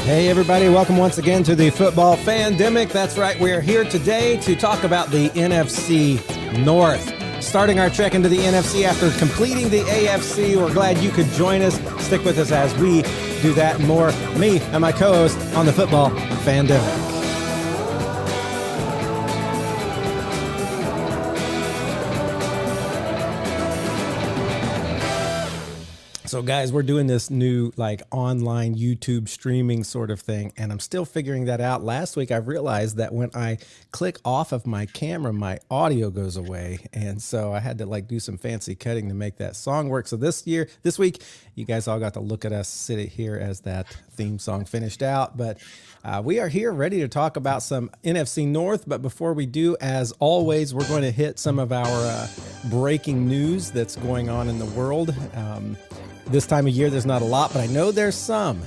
Hey everybody, welcome once again to the Football Fandemic. That's right, we're here today to talk about the NFC North. Starting our trek into the NFC after completing the AFC. We're glad you could join us. Stick with us as we do that and more. Me and my co-host on the Football Fandemic. So guys, we're doing this new online YouTube streaming sort of thing, and I'm still figuring that out. Last week I realized that when I click off of my camera, my audio goes away, and so I had to do some fancy cutting to make that song work. So this week, you guys all got to look at us sit here as that theme song finished out. But we are here ready to talk about some NFC North. But before we do, as always, we're going to hit some of our breaking news that's going on in the world. This time of year, there's not a lot, but I know there's some.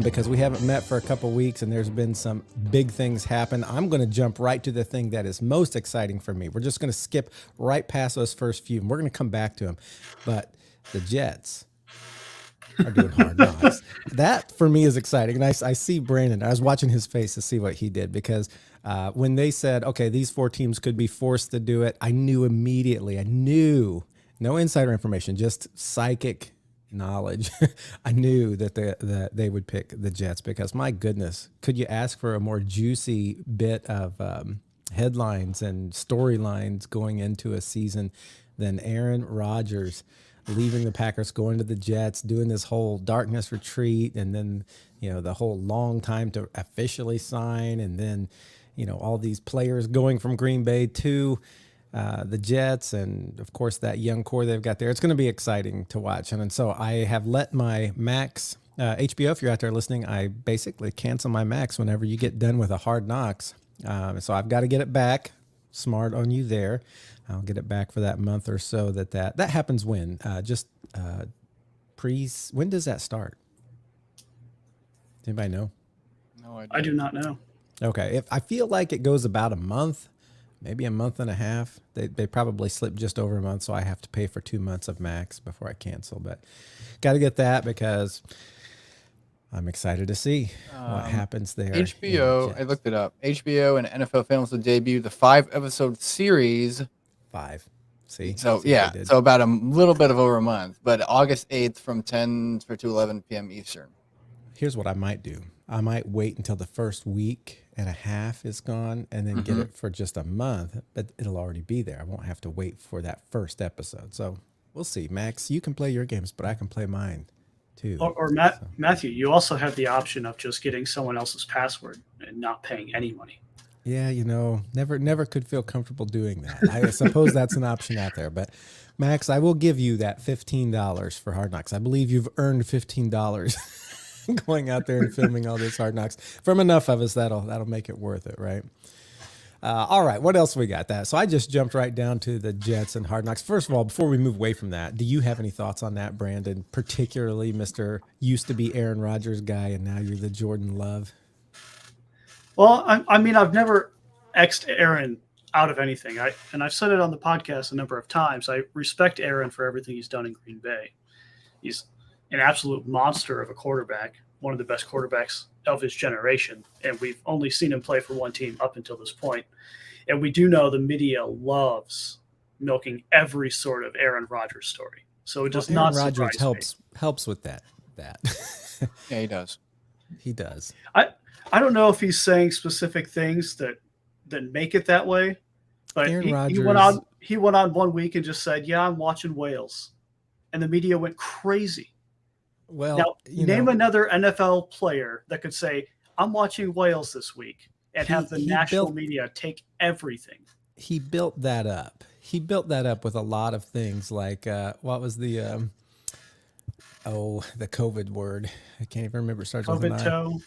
Because we haven't met for a couple weeks and there's been some big things happen. I'm going to jump right to the thing that is most exciting for me. We're just going to skip right past those first few, and we're going to come back to them. But the Jets are doing hard knocks. That, for me, is exciting. And I see Brandon. I was watching his face to see what he did, because when they said, okay, these four teams could be forced to do it, I knew immediately. No insider information, just psychic knowledge. I knew that they would pick the Jets, because my goodness, could you ask for a more juicy bit of headlines and storylines going into a season than Aaron Rodgers leaving the Packers, going to the Jets, doing this whole darkness retreat, and then, the whole long time to officially sign, and then, all these players going from Green Bay to the Jets, and of course that young core they've got there. It's going to be exciting to watch. And so I have let my Max, HBO, if you're out there listening, I basically cancel my Max whenever you get done with a Hard Knocks. So I've got to get it back. Smart on you there. I'll get it back for that month or so. That happens when? When does that start? Does anybody know? No idea. I do not know. Okay. If I feel like it goes about a month, maybe a month and a half. They probably slip just over a month, so I have to pay for 2 months of Max before I cancel. But got to get that, because I'm excited to see what happens there. HBO, I looked it up. HBO and NFL Films will debut the 5-episode series. 5. See? So about a little bit of over a month, but August 8th from 10 to 11 p.m. Eastern. Here's what I might do. I might wait until the first week and a half is gone and then get it for just a month, but it'll already be there. I won't have to wait for that first episode. So we'll see. Max, you can play your games, but I can play mine too. Matthew, you also have the option of just getting someone else's password and not paying any money. Yeah, never could feel comfortable doing that. I suppose that's an option out there. But Max, I will give you that $15 for Hard Knocks. I believe you've earned $15 going out there and filming all this Hard Knocks. From enough of us, that'll make it worth it, right? All right, what else we got? So I just jumped right down to the Jets and Hard Knocks. First of all, before we move away from that, do you have any thoughts on that, Brandon? Particularly, Mr. used to be Aaron Rodgers guy, and now you're the Jordan Love. Well, I've never X'd Aaron out of anything. I've said it on the podcast a number of times. I respect Aaron for everything he's done in Green Bay. He's an absolute monster of a quarterback, one of the best quarterbacks of his generation. And we've only seen him play for one team up until this point. And we do know the media loves milking every sort of Aaron Rodgers story. So it does not surprise me. Aaron Rodgers helps with that. Yeah, he does. He does. I don't know if he's saying specific things that make it that way, but he went on 1 week and just said, "Yeah, I'm watching Wales," and the media went crazy. Well, now, name another NFL player that could say, "I'm watching Wales this week," and have the national media take everything. He built that up. With a lot of things, like what was the COVID word? I can't even remember. It starts with an I. Toe.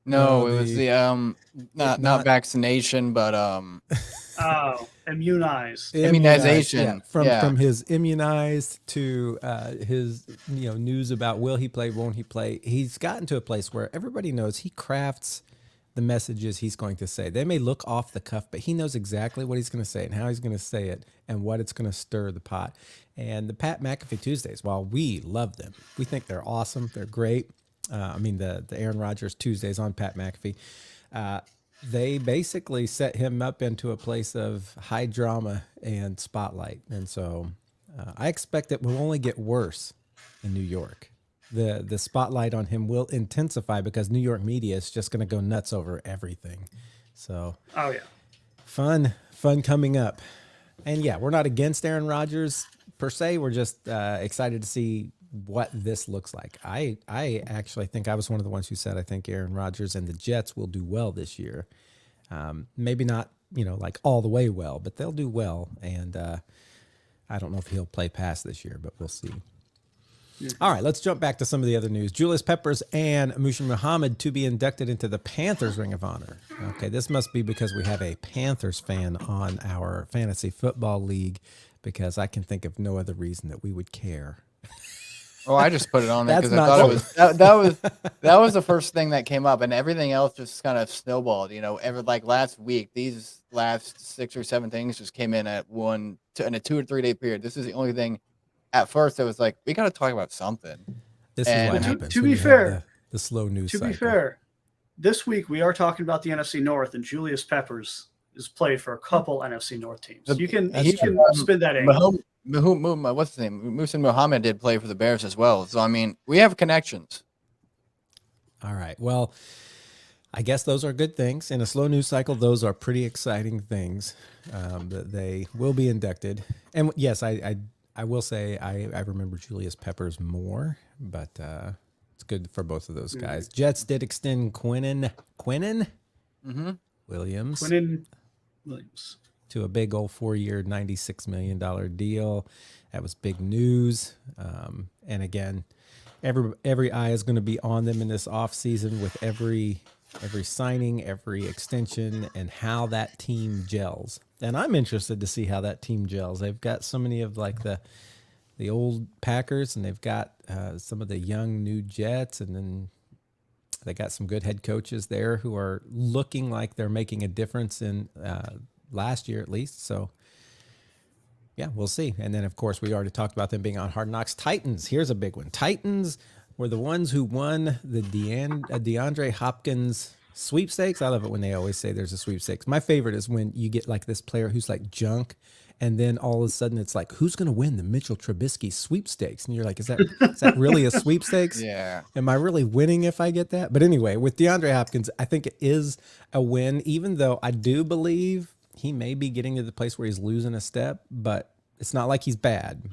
No, it was the not vaccination, but immunization. Yeah. From his immunized to his news about will he play, won't he play. He's gotten to a place where everybody knows he crafts the messages he's going to say. They may look off the cuff, but he knows exactly what he's going to say and how he's going to say it and what it's going to stir the pot. And the Pat McAfee Tuesdays, while we love them, we think they're awesome, they're great. I mean, the Aaron Rodgers Tuesdays on Pat McAfee. They basically set him up into a place of high drama and spotlight. And so I expect it will only get worse in New York. The spotlight on him will intensify because New York media is just going to go nuts over everything. So, Oh yeah. fun coming up. And yeah, we're not against Aaron Rodgers per se. We're just excited to see what this looks like. I actually think I was one of the ones who said I think Aaron Rodgers and the Jets will do well this year. Maybe not, like all the way well, but they'll do well. And I don't know if he'll play past this year, but we'll see. All right, let's jump back to some of the other news. Julius Peppers and Mushin Muhammad to be inducted into the Panthers Ring of Honor. Okay, this must be because we have a Panthers fan on our fantasy football league, because I can think of no other reason that we would care. Oh, I just put it on there That's because I not thought it was that was the first thing that came up, and everything else just kind of snowballed. Like last week, these last 6 or 7 things just came in at in a 2 or 3 day period. This is the only thing. At first, I was like, we got to talk about something. This is what happens. To when be you have fair, the slow news. To be fair, this week we are talking about the NFC North, and Julius Peppers is played for a couple NFC North teams. You can spin that angle. What's his name? Mushin Muhammad did play for the Bears as well. So I mean, we have connections. All right. Well, I guess those are good things. In a slow news cycle, those are pretty exciting things that they will be inducted. And yes, I will say I remember Julius Peppers more, but it's good for both of those guys. Jets did extend Quinnen Williams to a big old 4-year, $96 million deal. That was big news. And again, every eye is going to be on them in this offseason with every signing, every extension, and how that team gels. And I'm interested to see how that team gels. They've got so many of like the old Packers, and they've got some of the young new Jets, and then they got some good head coaches there who are looking like they're making a difference in last year at least. So yeah, we'll see. And then of course we already talked about them being on Hard Knocks. Titans, here's a big one. Titans were the ones who won the DeAndre Hopkins sweepstakes. I love it when they always say there's a sweepstakes. My favorite is when you get like this player who's like junk, and then all of a sudden it's like, who's going to win the Mitchell Trubisky sweepstakes? And you're like, is that really a sweepstakes? Yeah. Am I really winning if I get that? But anyway, with DeAndre Hopkins, I think it is a win, even though I do believe he may be getting to the place where he's losing a step, but it's not like he's bad.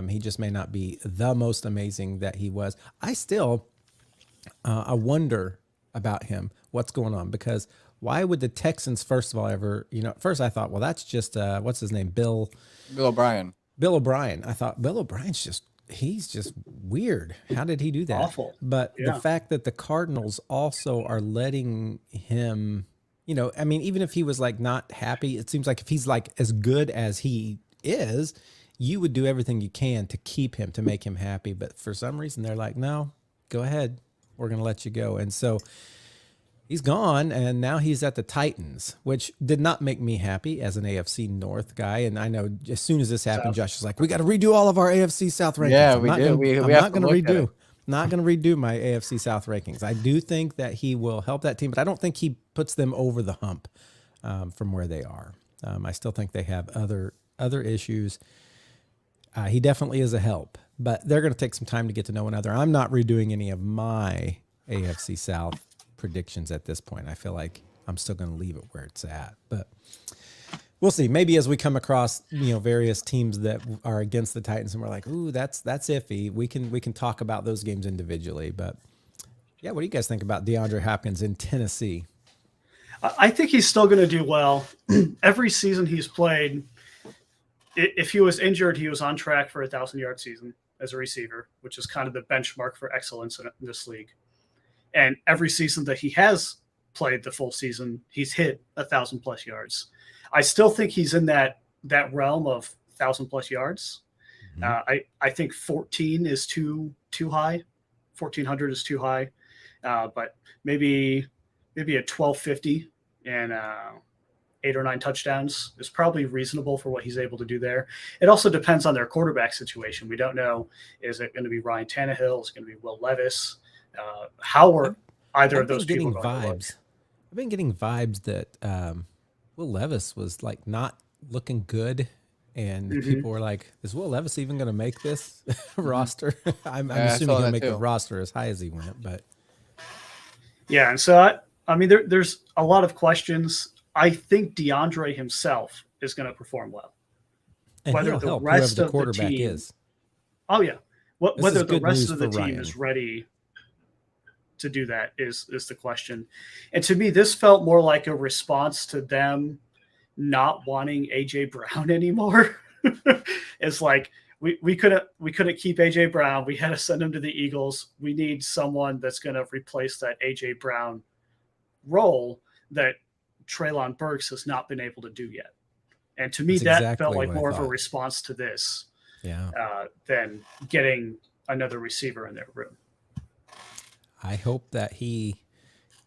He just may not be the most amazing that he was. I still, I wonder about him, what's going on, because why would the Texans, first of all, ever, at first I thought, well, that's just, what's his name? Bill O'Brien. Bill O'Brien. I thought Bill O'Brien's he's just weird. How did he do that? Awful. But the fact that the Cardinals also are letting him, I mean, even if he was like not happy, it seems like if he's like as good as he is, you would do everything you can to keep him, to make him happy. But for some reason, they're like, no, go ahead. We're going to let you go. And so he's gone, and now he's at the Titans, which did not make me happy as an AFC North guy. And I know as soon as this happened, Josh is like, we got to redo all of our AFC South rankings. Yeah, we do. I'm not going to redo my AFC South rankings. I do think that he will help that team, but I don't think he puts them over the hump from where they are. I still think they have other issues. He definitely is a help, but they're going to take some time to get to know one another. I'm not redoing any of my AFC South predictions at this point. I feel like I'm still going to leave it where it's at, but we'll see. Maybe as we come across, various teams that are against the Titans and we're like, ooh, that's iffy. We can talk about those games individually, but yeah. What do you guys think about DeAndre Hopkins in Tennessee? I think he's still going to do well. Every season he's played, if he was injured, he was on track for a 1,000-yard season as a receiver, which is kind of the benchmark for excellence in this league. And every season that he has played the full season, he's hit 1,000+ yards. I still think he's in that realm of 1,000+ yards. Mm-hmm. I think 14 is too high. 1,400 is too high. But maybe a 1,250 and 8 or 9 touchdowns is probably reasonable for what he's able to do there. It also depends on their quarterback situation. We don't know, is it going to be Ryan Tannehill? Is it going to be Will Levis? How are either I've of those been people getting going to look? vibes. I've been getting vibes that Will Levis was like not looking good, and Hmm. people were like, "Is Will Levis even going to make this roster?" I'm Yeah, I assuming saw he'll that make the too. roster as high as he went, but Yeah, and so I mean, there's a lot of questions. I think DeAndre himself is going to perform well. and Whether he'll the help whoever rest the of the quarterback team, is. oh yeah, This is whether the good rest news of the for team Ryan. is ready to do that is the question. And to me, this felt more like a response to them not wanting AJ Brown anymore. It's like we couldn't keep AJ Brown. We had to send him to the Eagles. We need someone that's going to replace that AJ Brown role that Treylon Burks has not been able to do yet. And to me, That's that felt exactly like what I more of a thought. response to this Yeah. than getting another receiver in their room. I hope that he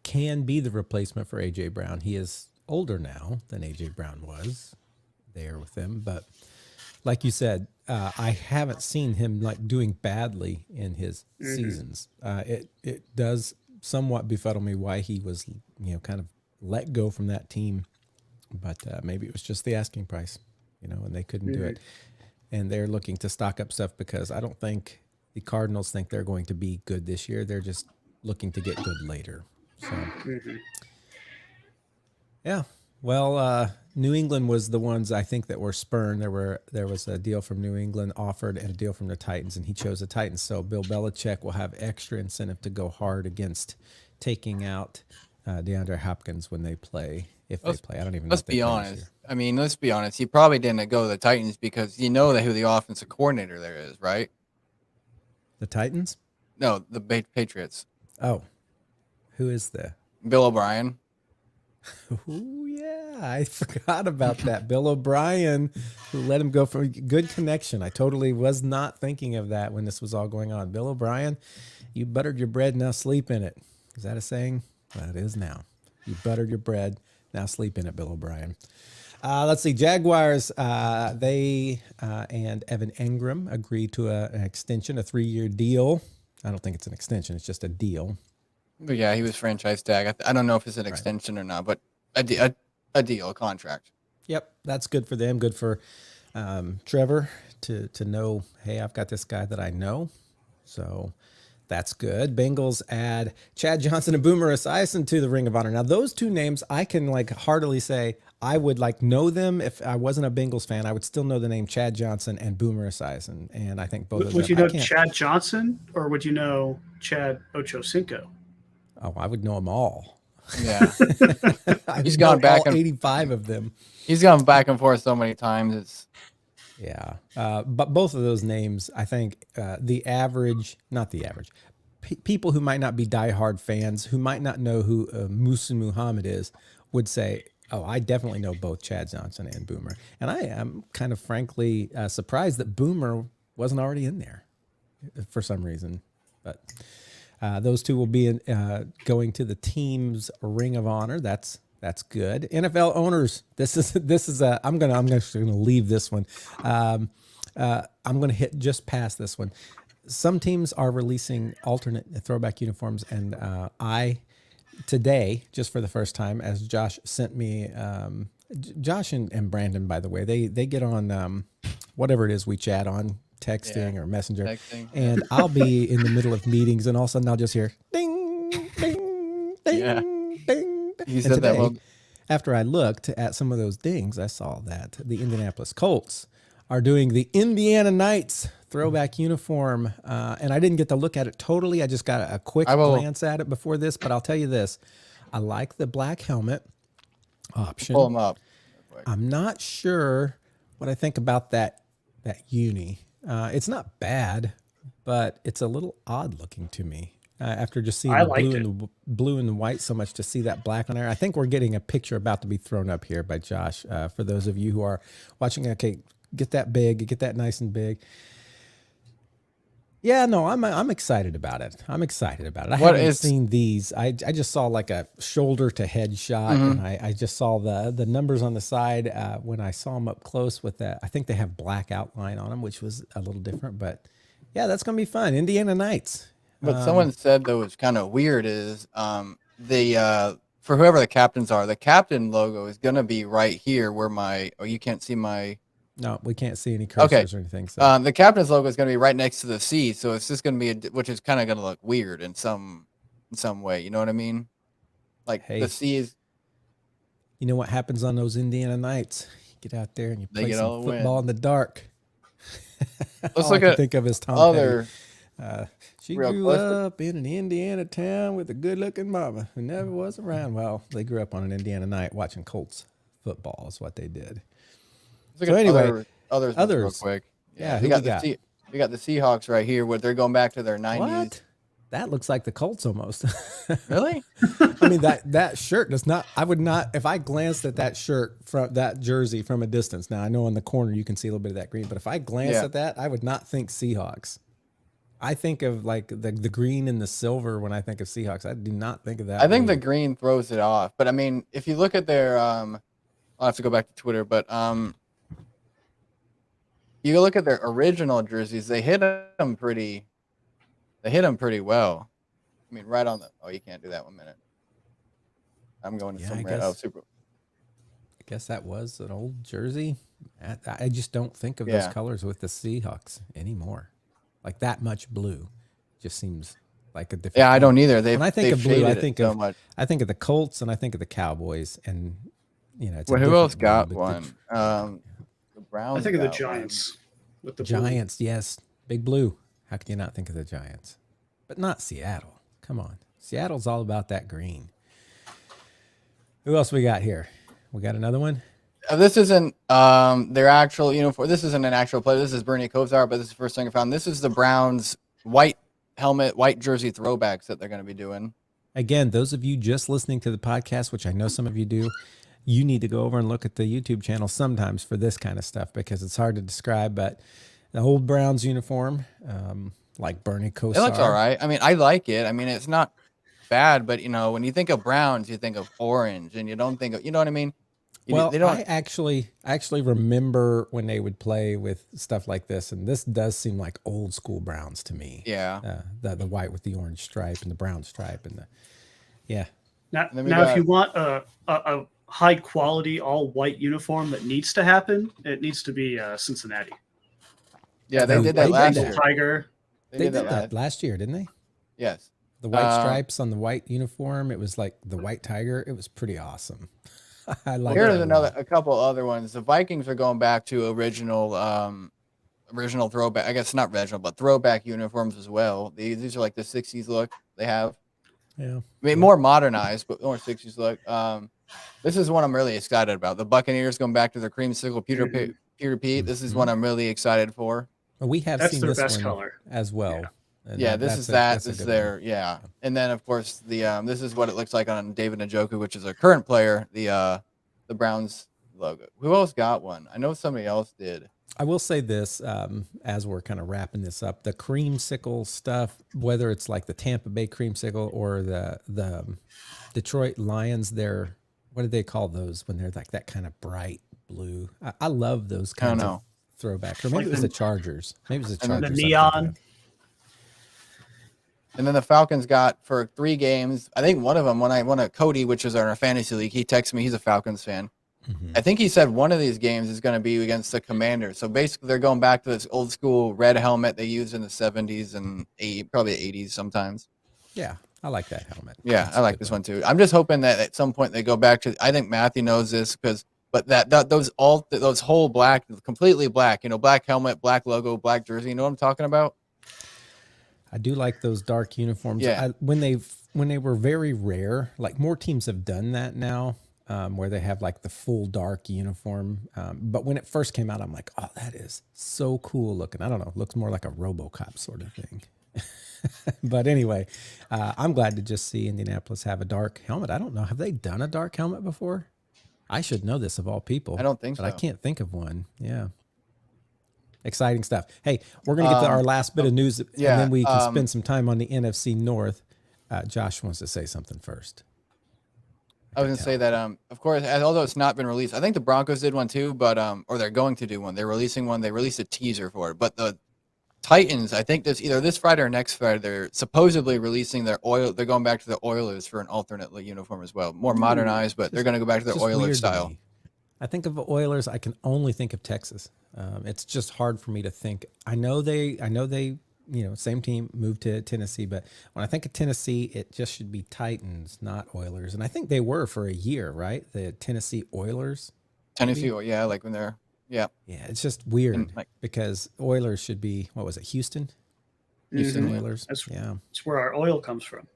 can be the replacement for AJ Brown. He is older now than AJ Brown was there with him, but like you said, I haven't seen him like doing badly in his seasons. It does somewhat befuddle me why he was kind of let go from that team, but maybe it was just the asking price, and they couldn't do it, and they're looking to stock up stuff because I don't think the Cardinals think they're going to be good this year. They're just looking to get good later. So, yeah. Well, New England was the ones I think that were spurned. There was a deal from New England offered and a deal from the Titans, and he chose the Titans. So Bill Belichick will have extra incentive to go hard against taking out DeAndre Hopkins when they play. If they play, I don't even know. Let's If they be play this honest. year. I mean, let's be honest. He probably didn't go to the Titans because you know that who the offensive coordinator there is, right? The Titans? No, the Patriots. Oh, who is the? Bill O'Brien. Oh yeah, I forgot about that. Bill O'Brien, who let him go for good connection. I totally was not thinking of that when this was all going on. Bill O'Brien, you buttered your bread, now sleep in it. Is that a saying? Well, it is now. You buttered your bread, now sleep in it, Bill O'Brien. Let's see. Jaguars, they and Evan Engram agreed to an extension, a 3-year deal. I don't think it's an extension. It's just a deal. But yeah, he was franchise tag. I don't know if it's an extension or not, but a deal, a contract. Yep, that's good for them. Good for Trevor to know, hey, I've got this guy that I know. So that's good. Bengals add Chad Johnson and Boomer Esiason to the Ring of Honor. Now, those two names, I can like heartily say I would like know them. If I wasn't a Bengals fan, I would still know the name Chad Johnson and Boomer Esiason. And I think both of them. Would you know Chad Johnson or would you know Chad Ochocinco? Oh, I would know them all. Yeah. He's gone back all 85 of them. He's gone back and forth so many times. It's yeah. But both of those names, I think the average, not the average, people who might not be diehard fans, who might not know who Musa Muhammad is, would say, oh, I definitely know both Chad Johnson and Boomer. And I am kind of frankly surprised that Boomer wasn't already in there for some reason. But those two will be going to the team's Ring of Honor. That's good. NFL owners. This is I'm just gonna leave this one. I'm gonna hit just past this one. Some teams are releasing alternate throwback uniforms, and I today, just for the first time, as Josh sent me, Josh and Brandon, by the way, they get on whatever it is we chat on. Texting or messenger, and I'll be in the middle of meetings, and all of a sudden I'll just hear ding, ding, ding, ding. You said today, that well. After I looked at some of those dings, I saw that the Indianapolis Colts are doing the Indiana Knights throwback uniform, and I didn't get to look at it totally. I just got a quick glance at it before this, but I'll tell you this: I like the black helmet option. Pull them up. I'm not sure what I think about that uni. It's not bad, but it's a little odd looking to me. After just seeing the blue and the white so much, to see that black on there. I think we're getting a picture about to be thrown up here by Josh. For those of you who are watching, okay, get that big, get that nice and big. Yeah, no, I'm excited about it. I haven't seen these. I just saw like a shoulder to head shot, and I just saw the numbers on the side when I saw them up close with that. I think they have black outline on them, which was a little different, but yeah, that's gonna be fun. Indiana Knights. What someone said though was kind of weird is the for whoever the captains are, the captain logo is gonna be right here where my you can't see my No, we can't see any okay. cursors or anything. So The captain's logo is gonna be right next to the C, so it's just gonna be which is kind of gonna look weird in some way. You know what I mean? Like Hey. the C is. you know what happens on those Indiana nights? You get out there and you They play get some all the football win. in the dark. Let's All look I can at think of is Tom other. Petty. She real grew close. up in an Indiana town with a good-looking mama who never was around. Well, they grew up on an Indiana night watching Colts football is what they did. Let's look So at anyway, others ones real quick. Yeah, we who got we got? we got the Seahawks right here, where they're going back to their 90s. What? That looks like the Colts almost. Really? I mean, that shirt does not. I would not. If I glanced at that shirt from that jersey from a distance. Now I know in the corner you can see a little bit of that green, but if I glanced Yeah. at that, I would not think Seahawks. I think of like the green and the silver when I think of Seahawks. I do not think of that. I think the blue. green throws it off, but I mean, if you look at their, I'll have to go back to Twitter, but you look at their original jerseys, they hit them pretty well. I mean, right on the. Oh, you can't do that 1 minute. I'm going to Yeah, some I red. guess- Oh, super. I guess that was an old jersey. I just don't think of Yeah. those colors with the Seahawks anymore. Like that much blue, just seems like a different. Yeah, I color. don't either. They've, When I think they've of blue, I shaded it think so of much. I think of the Colts and I think of the Cowboys, and it's. a Well, who different else got blue, but one? The Browns. I think of the got Giants with the The blue. Giants, yes, big blue. How can you not think of the Giants? But not Seattle. Come on, Seattle's all about that green. Who else we got here? We got another one. This isn't their actual uniform. This isn't an actual player. This is Bernie Kosar, but this is the first thing I found. This is the Browns white helmet, white jersey throwbacks that they're going to be doing. Again, those of you just listening to the podcast, which I know some of you do, you need to go over and look at the YouTube channel sometimes for this kind of stuff because it's hard to describe. But the old Browns uniform, like Bernie Kosar. It looks all right. I mean, I like it. I mean, it's not bad, but when you think of Browns, you think of orange, and you don't think of, you know what I mean? Well, they don't. I actually remember when they would play with stuff like this, and this does seem like old school Browns to me. Yeah. The white with the orange stripe and the brown stripe and yeah. Now, then we if got- you want a high quality all white uniform that needs to happen, it needs to be Cincinnati. Yeah, they They did that did last that. year. Tiger. They did that last year, didn't they? Yes. The white stripes on the white uniform. It was like the white tiger. It was pretty awesome. I like Here's that. a couple other ones. The Vikings are going back to original throwback. I guess not original, but throwback uniforms as well. These are like the '60s look they have. Yeah. I mean, more modernized, but more '60s look. This is one I'm really excited about. The Buccaneers going back to their creamsicle Peter Pete. This is one I'm really excited for. Well, we have That's seen their this best one color. as well. Yeah. And Yeah, this is that. This is good their one. yeah. And then of course the this is what it looks like on David Njoku, which is a current player. The Browns logo. Who else got one? I know somebody else did. I will say this as we're kind of wrapping this up: the creamsicle stuff, whether it's like the Tampa Bay creamsicle or the Detroit Lions, what do they call those when they're like that kind of bright blue? I love those kinds of throwbacks. Or maybe Like it was the- the Chargers. Maybe it was the And then Chargers. the I'm neon. thinking of. And then the Falcons got for 3 games. I think one of them, when I won a Cody, which is our fantasy league, he texted me. He's a Falcons fan. Mhm. I think he said one of these games is going to be against the Commanders. So basically, they're going back to this old school red helmet they used in the 70s and probably 80s sometimes. Yeah, I like that helmet. Yeah, That's I a like good this one too. I'm just hoping that at some point they go back to. I think Matthew knows this but those whole black, completely black, black helmet, black logo, black jersey. You know what I'm talking about? I do like those dark uniforms. Yeah. When they were very rare, like more teams have done that now, where they have like the full dark uniform. But when it first came out, I'm like, oh, that is so cool looking. I don't know, it looks more like a RoboCop sort of thing. But anyway, I'm glad to just see Indianapolis have a dark helmet. I don't know, have they done a dark helmet before? I should know this of all people. I don't think but I so. can't think of one. Yeah. Exciting stuff. Hey, we're going to get to our last bit of news, and then we can spend some time on the NFC North. Josh wants to say something first. I was going to say that, of course, although it's not been released, I think the Broncos did one too, but or they're going to do one. They're releasing one. They released a teaser for it, but Titans, I think this either this Friday or next Friday, they're supposedly releasing their oil. They're going back to the Oilers for an alternate uniform as well, more modernized, but they're going to go back to their Just Oilers weird to style. me. I think of Oilers, I can only think of Texas. It's just hard for me to think. I know they, same team moved to Tennessee, but when I think of Tennessee, it just should be Titans, not Oilers. And I think they were for a year, right? The Tennessee Oilers. Tennessee, maybe? yeah, like when they're Yeah, it's just weird And, like- because Oilers should be, what was it, Houston? Houston Mhm. Oilers. That's, Yeah, that's where our oil comes from.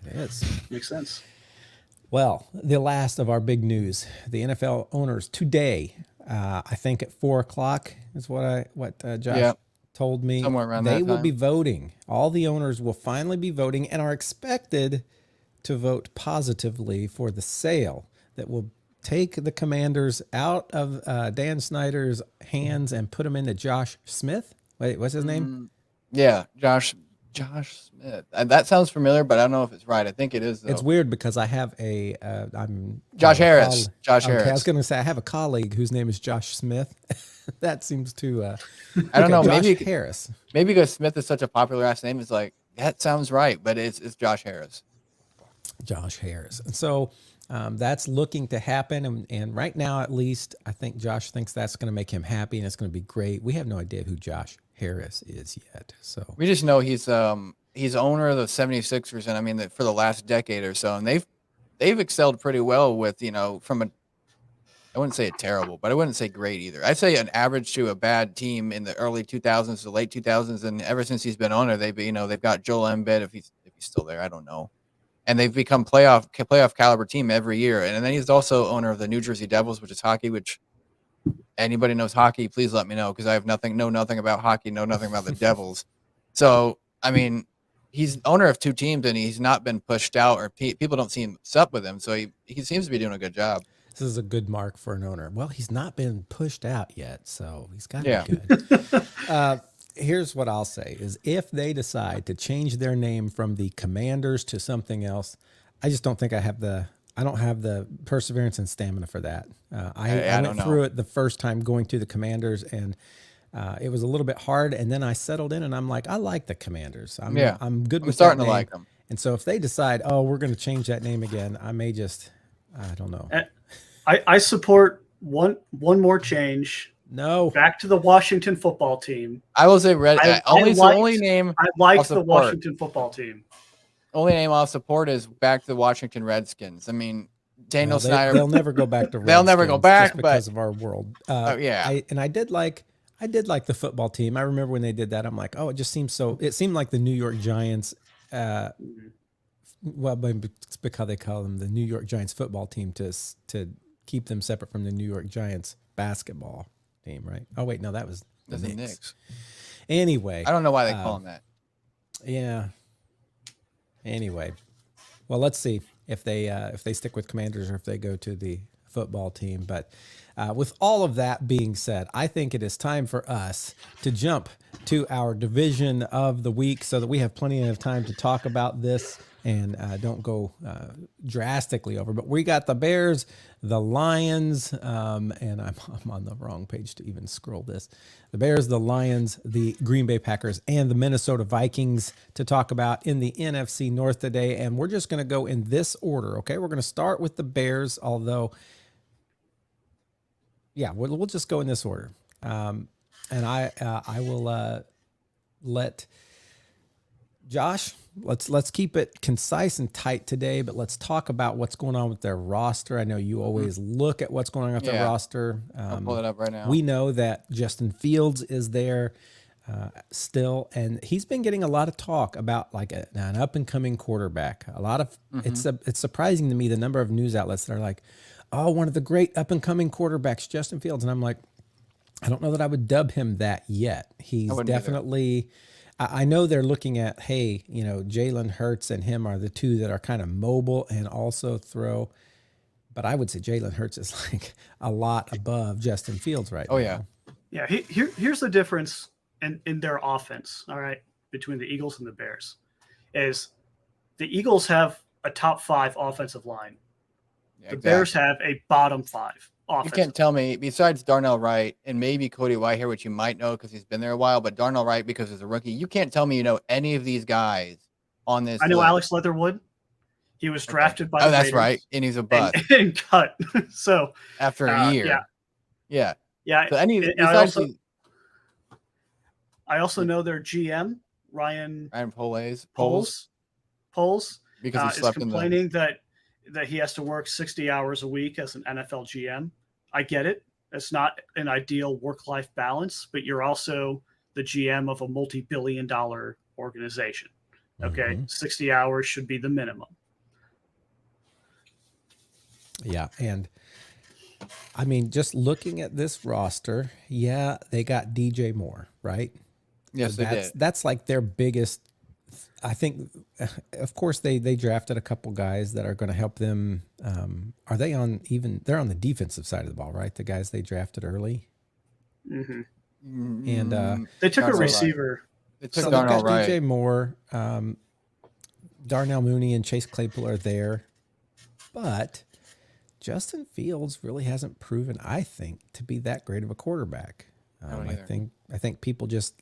it is. Makes sense. Well, the last of our big news: the NFL owners today. I think at 4:00 is what Josh Yeah. told me. Somewhere around they that will time. be voting. All the owners will finally be voting and are expected to vote positively for the sale that will take the Commanders out of Dan Snyder's hands and put them into Josh Smith. Wait, what's his name? Yeah, Josh Smith. That sounds familiar, but I don't know if it's right. I think it is, though. It's weird because I have I'm Josh I have a Harris. Josh okay, I was Harris. going to say I have a colleague whose name is Josh Smith. That seems to I don't know. Josh Maybe Harris. because Smith is such a popular last name, it's like that sounds right, but it's Josh Harris. Josh Harris. And so that's looking to happen. And right now, at least, I think Josh thinks that's going to make him happy and it's going to be great. We have no idea who Josh Harris is yet. So We just know he's owner of the 76ers, and I mean for the last decade or so, and they've excelled pretty well with from a I wouldn't say a terrible, but I wouldn't say great either. I'd say an average to a bad team in the early 2000s to late 2000s, and ever since he's been owner, they've got Joel Embiid if he's still there, I don't know, and they've become playoff caliber team every year. And then he's also owner of the New Jersey Devils, which is hockey. Which anybody knows hockey, please let me know because I have know nothing about hockey, know nothing about the Devils. So I mean, he's owner of two teams, and he's not been pushed out, or people don't see him up with him. So he seems to be doing a good job. this is a good mark for an owner. Well, he's not been pushed out yet, so he's got to Yeah. be good. Here's what I'll say is if they decide to change their name from the Commanders to something else, I just don't think I don't have the perseverance and stamina for that. I don't went know. through it the first time going to the Commanders, and it was a little bit hard. And then I settled in, and I'm like, I like the Commanders. I'm good I'm with starting that to name. like them. And so if they decide, oh, we're going to change that name again, I may just, I don't know. I support one more change No. back to the Washington football team. I will say red. I only liked- name I like I'll the support. Washington football team. Only name I'll support is back to the Washington Redskins. I mean, Daniel Well, Snyder. they'll never go back to They'll never go Redskins back, just because of our world. yeah. I did like the football team. I remember when they did that. I'm like, oh, it just seems so. It seemed like the New York Giants. Well, maybe it's because they call them the New York Giants football team to keep them separate from the New York Giants basketball team, right? Oh wait, no, that was the That's the Knicks. Knicks. Anyway, I don't know why they call them that. yeah. Anyway, well, let's see if they stick with Commanders or if they go to the football team. But with all of that being said, I think it is time for us to jump to our division of the week so that we have plenty of time to talk about this and don't go drastically over. But we got the Bears, the Lions, and I'm on the wrong page to even scroll this. The Bears, the Lions, the Green Bay Packers, and the Minnesota Vikings to talk about in the NFC North today. And we're just going to go in this order, okay? We're going to start with the Bears, although, yeah, we'll just go in this order. And I will let Josh, let's keep it concise and tight today, but let's talk about what's going on with their roster. I know you always look at what's going on with their roster. I'll pull it up right now. We know that Justin Fields is there still, and he's been getting a lot of talk about like an up and coming quarterback. A lot of it's surprising to me the number of news outlets that are like, oh, one of the great up and coming quarterbacks, Justin Fields, and I'm like, I don't know that I would dub him that yet. He's definitely. I know they're looking at, hey, Jalen Hurts and him are the two that are kind of mobile and also throw. But I would say Jalen Hurts is like a lot above Justin Fields right now. Oh, yeah. Yeah, here's the difference in their offense, all right, between the Eagles and the Bears, is the Eagles have a top 5 offensive line. Yeah, The Bears have a bottom 5. You offensive. can't tell me, besides Darnell Wright and maybe Cody Whitehair, which you might know because he's been there a while, but Darnell Wright, because he's a rookie, you can't tell me you know any of these guys on this I know list. Alex Leatherwood. He was drafted by the that's Raiders right. And he's a bust and cut. So after a year. Yeah. So I also know their GM, Ryan Poles, is because he slept complaining that he has to work 60 hours a week as an NFL GM. I get it. It's not an ideal work-life balance, but you're also the GM of a multi-billion-dollar organization. Okay, 60 hours should be the minimum. Yeah, and I mean, just looking at this roster, yeah, they got DJ Moore, right? Yes, they did. That's like their biggest. I think, of course, they drafted a couple guys that are going to help them. Are they on even? They're on the defensive side of the ball, right? The guys they drafted early. Mm-hmm. And they took a receiver. They took so Darnell they've got Wright. DJ Moore, Darnell Mooney, and Chase Claypool are there, but Justin Fields really hasn't proven, I think, to be that great of a quarterback. I think people just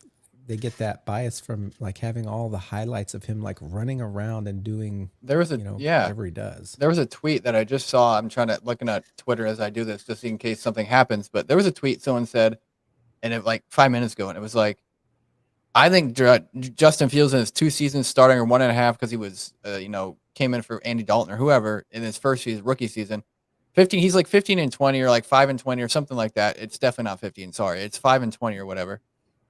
they get that bias from like having all the highlights of him like running around and doing whatever he does. There was a tweet that I just saw. I'm looking at Twitter as I do this just in case something happens. But there was a tweet someone said, and it like 5 minutes ago, and it was like, I think Justin Fields in his 2 seasons starting or 1.5 because he was came in for Andy Dalton or whoever in his first rookie season. 15, he's like 15-20 or like 5-20 or something like that. It's definitely not 15. Sorry, it's 5-20 or whatever.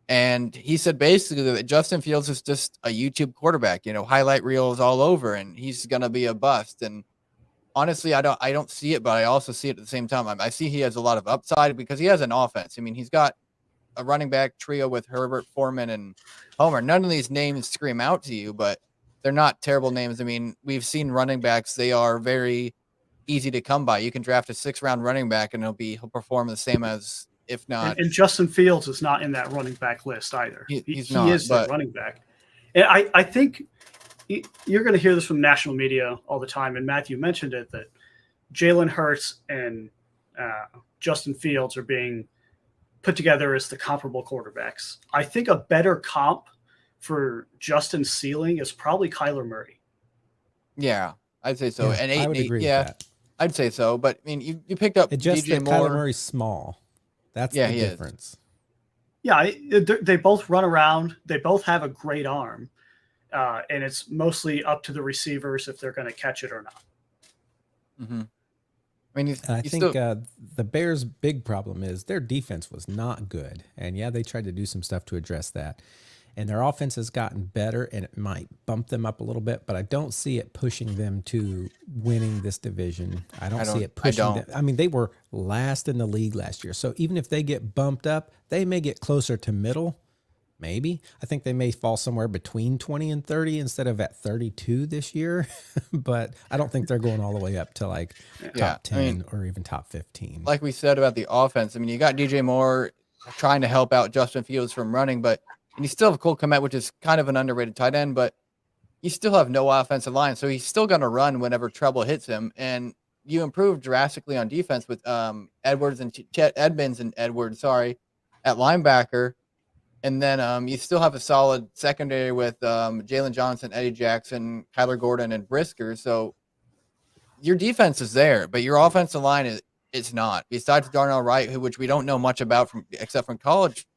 And he said basically that Justin Fields is just a YouTube quarterback, highlight reels all over, and he's gonna be a bust. And honestly, I don't see it, but I also see it at the same time. I see he has a lot of upside because he has an offense. I mean, he's got a running back trio with Herbert, Foreman, and Homer. None of these names scream out to you, but they're not terrible names. I mean, we've seen running backs; they are very easy to come by. You can draft a 6th-round running back, and he'll perform the same as. If not, and Justin Fields is not in that running back list either. He is the running back. And I think you're going to hear this from national media all the time. And Matthew mentioned it, that Jalen Hurts and Justin Fields are being put together as the comparable quarterbacks. I think a better comp for Justin's ceiling is probably Kyler Murray. Yeah, I'd say so. Yeah, and I would agree with that. I'd say so. But I mean, you picked up DJ Moore. Kyler Murray's small. That's the difference. Yeah, they both run around. They both have a great arm. And it's mostly up to the receivers if they're going to catch it or not. Mm-hmm. I mean, I think the Bears' big problem is their defense was not good. And yeah, they tried to do some stuff to address that. And their offense has gotten better, and it might bump them up a little bit, but I don't see it pushing them to winning this division. I don't see it pushing them. I mean, they were last in the league last year. So even if they get bumped up, they may get closer to middle, maybe. I think they may fall somewhere between 20 and 30 instead of at 32 this year. But I don't think they're going all the way up to like top 10 or even top 15. Like we said about the offense, I mean, you got DJ Moore trying to help out Justin Fields from running, and you still have Cole Kmet, which is kind of an underrated tight end, but you still have no offensive line. So he's still going to run whenever trouble hits him. And you improve drastically on defense with Edwards and Edmonds and Edwards, at linebacker. And then you still have a solid secondary with Jalen Johnson, Eddie Jackson, Kyler Gordon, and Brisker. So your defense is there, but your offensive line is not. Besides Darnell Wright, which we don't know much about except from college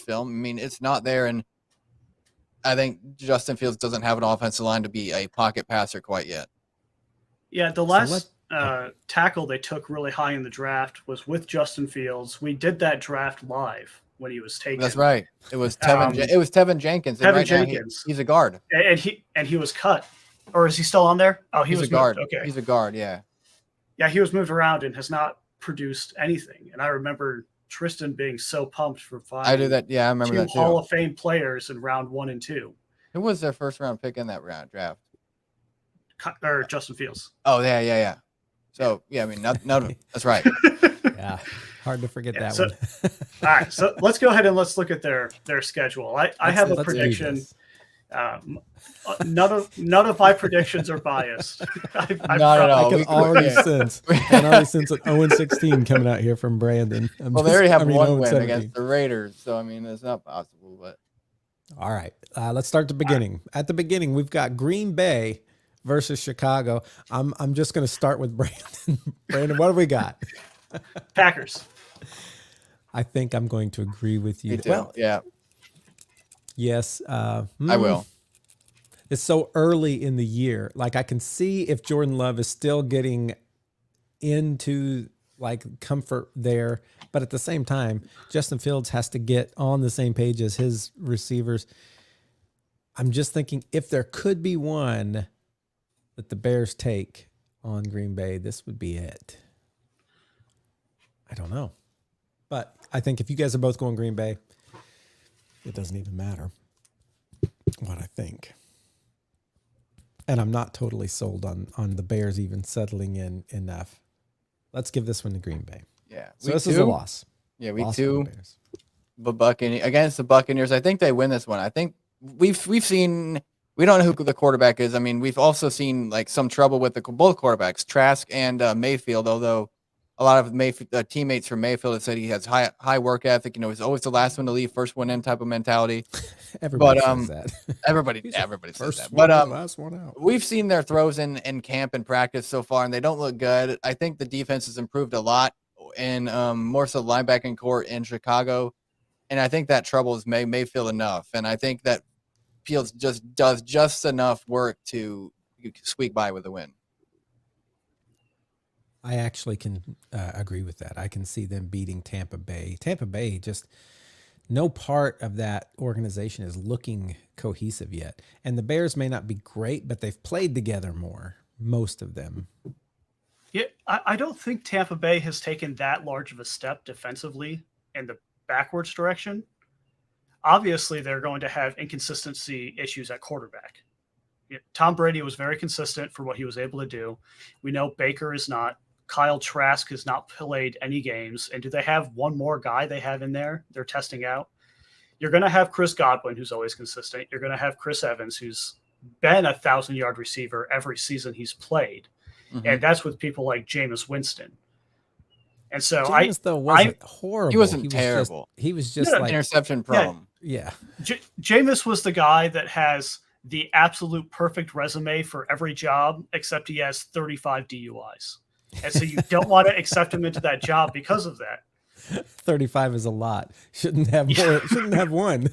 film. I mean, it's not there, and I think Justin Fields doesn't have an offensive line to be a pocket passer quite yet. Yeah, the last tackle they took really high in the draft was with Justin Fields. We did that draft live when he was taken. That's right. It was Tevin. It was Tevin Jenkins. Tevin Jenkins. He's a guard, and he was cut, or is he still on there? Oh, he was a guard. Moved. Okay, he's a guard. Yeah. Yeah, he was moved around and has not produced anything. And I remember Tristan being so pumped for finding I do that. Yeah, I remember that too. Hall of Fame players in round 1 and 2. Who was their first round pick in that draft? Or Justin Fields. Oh, yeah. So I mean, no, that's right. Yeah, hard to forget that one. All right, so let's go ahead and let's look at their schedule. I have a prediction. None of my predictions are biased. Not at all. I can We- already yeah. sense. I can already sense an 0-16 coming out here from Brandon. Well, they already have one 0-17. win against the Raiders, so I mean, it's not possible. But All right, let's start the beginning. At the beginning, we've got Green Bay versus Chicago. I'm just going to start with Brandon. Brandon, what do we got? Packers. I think I'm going to agree with you. me too. Well, Yeah, yes. I will. It's so early in the year. Like I can see if Jordan Love is still getting into like comfort there, but at the same time, Justin Fields has to get on the same page as his receivers. I'm just thinking if there could be one that the Bears take on Green Bay, this would be it. I don't know. But I think if you guys are both going Green Bay, it doesn't even matter what I think. And I'm not totally sold on the Bears even settling in enough. Let's give this one to Green Bay. Yeah, So this is a loss. Yeah, week Loss for the 2, Bears. the Buccaneers against the Buccaneers. I think they win this one. I think we've seen. We don't know who the quarterback is. I mean, we've also seen like some trouble with both quarterbacks, Trask and Mayfield. Although a lot of teammates from Mayfield have said he has high work ethic. You know, he's always the last one to leave, first one in type of mentality. Everybody says that. Everybody says First that. one But in, last one out. we've seen their throws in camp and practice so far, and they don't look good. I think the defense has improved a lot in more so linebacking court in Chicago, and I think that troubles Mayfield enough. And I think that Fields just does just enough work to squeak by with a win. I actually can agree with that. I can see them beating Tampa Bay. Tampa Bay, just no part of that organization is looking cohesive yet. And the Bears may not be great, but they've played together more, most of them. Yeah, I don't think Tampa Bay has taken that large of a step defensively in the backwards direction. Obviously, they're going to have inconsistency issues at quarterback. Tom Brady was very consistent for what he was able to do. We know Baker is not. Kyle Trask has not played any games. And do they have one more guy they have in there they're testing out? You're going to have Chris Godwin, who's always consistent. You're going to have Chris Evans, who's been a 1,000-yard receiver every season he's played. Mm-hmm. And that's with people like Jameis Winston. And so Jameis, though, wasn't horrible. He wasn't terrible. He was just like interception prone. Yeah. Jameis was the guy that has the absolute perfect resume for every job, except he has 35 DUIs. And so you don't want to accept him into that job because of that. 35 is a lot. Shouldn't have more. Shouldn't have one.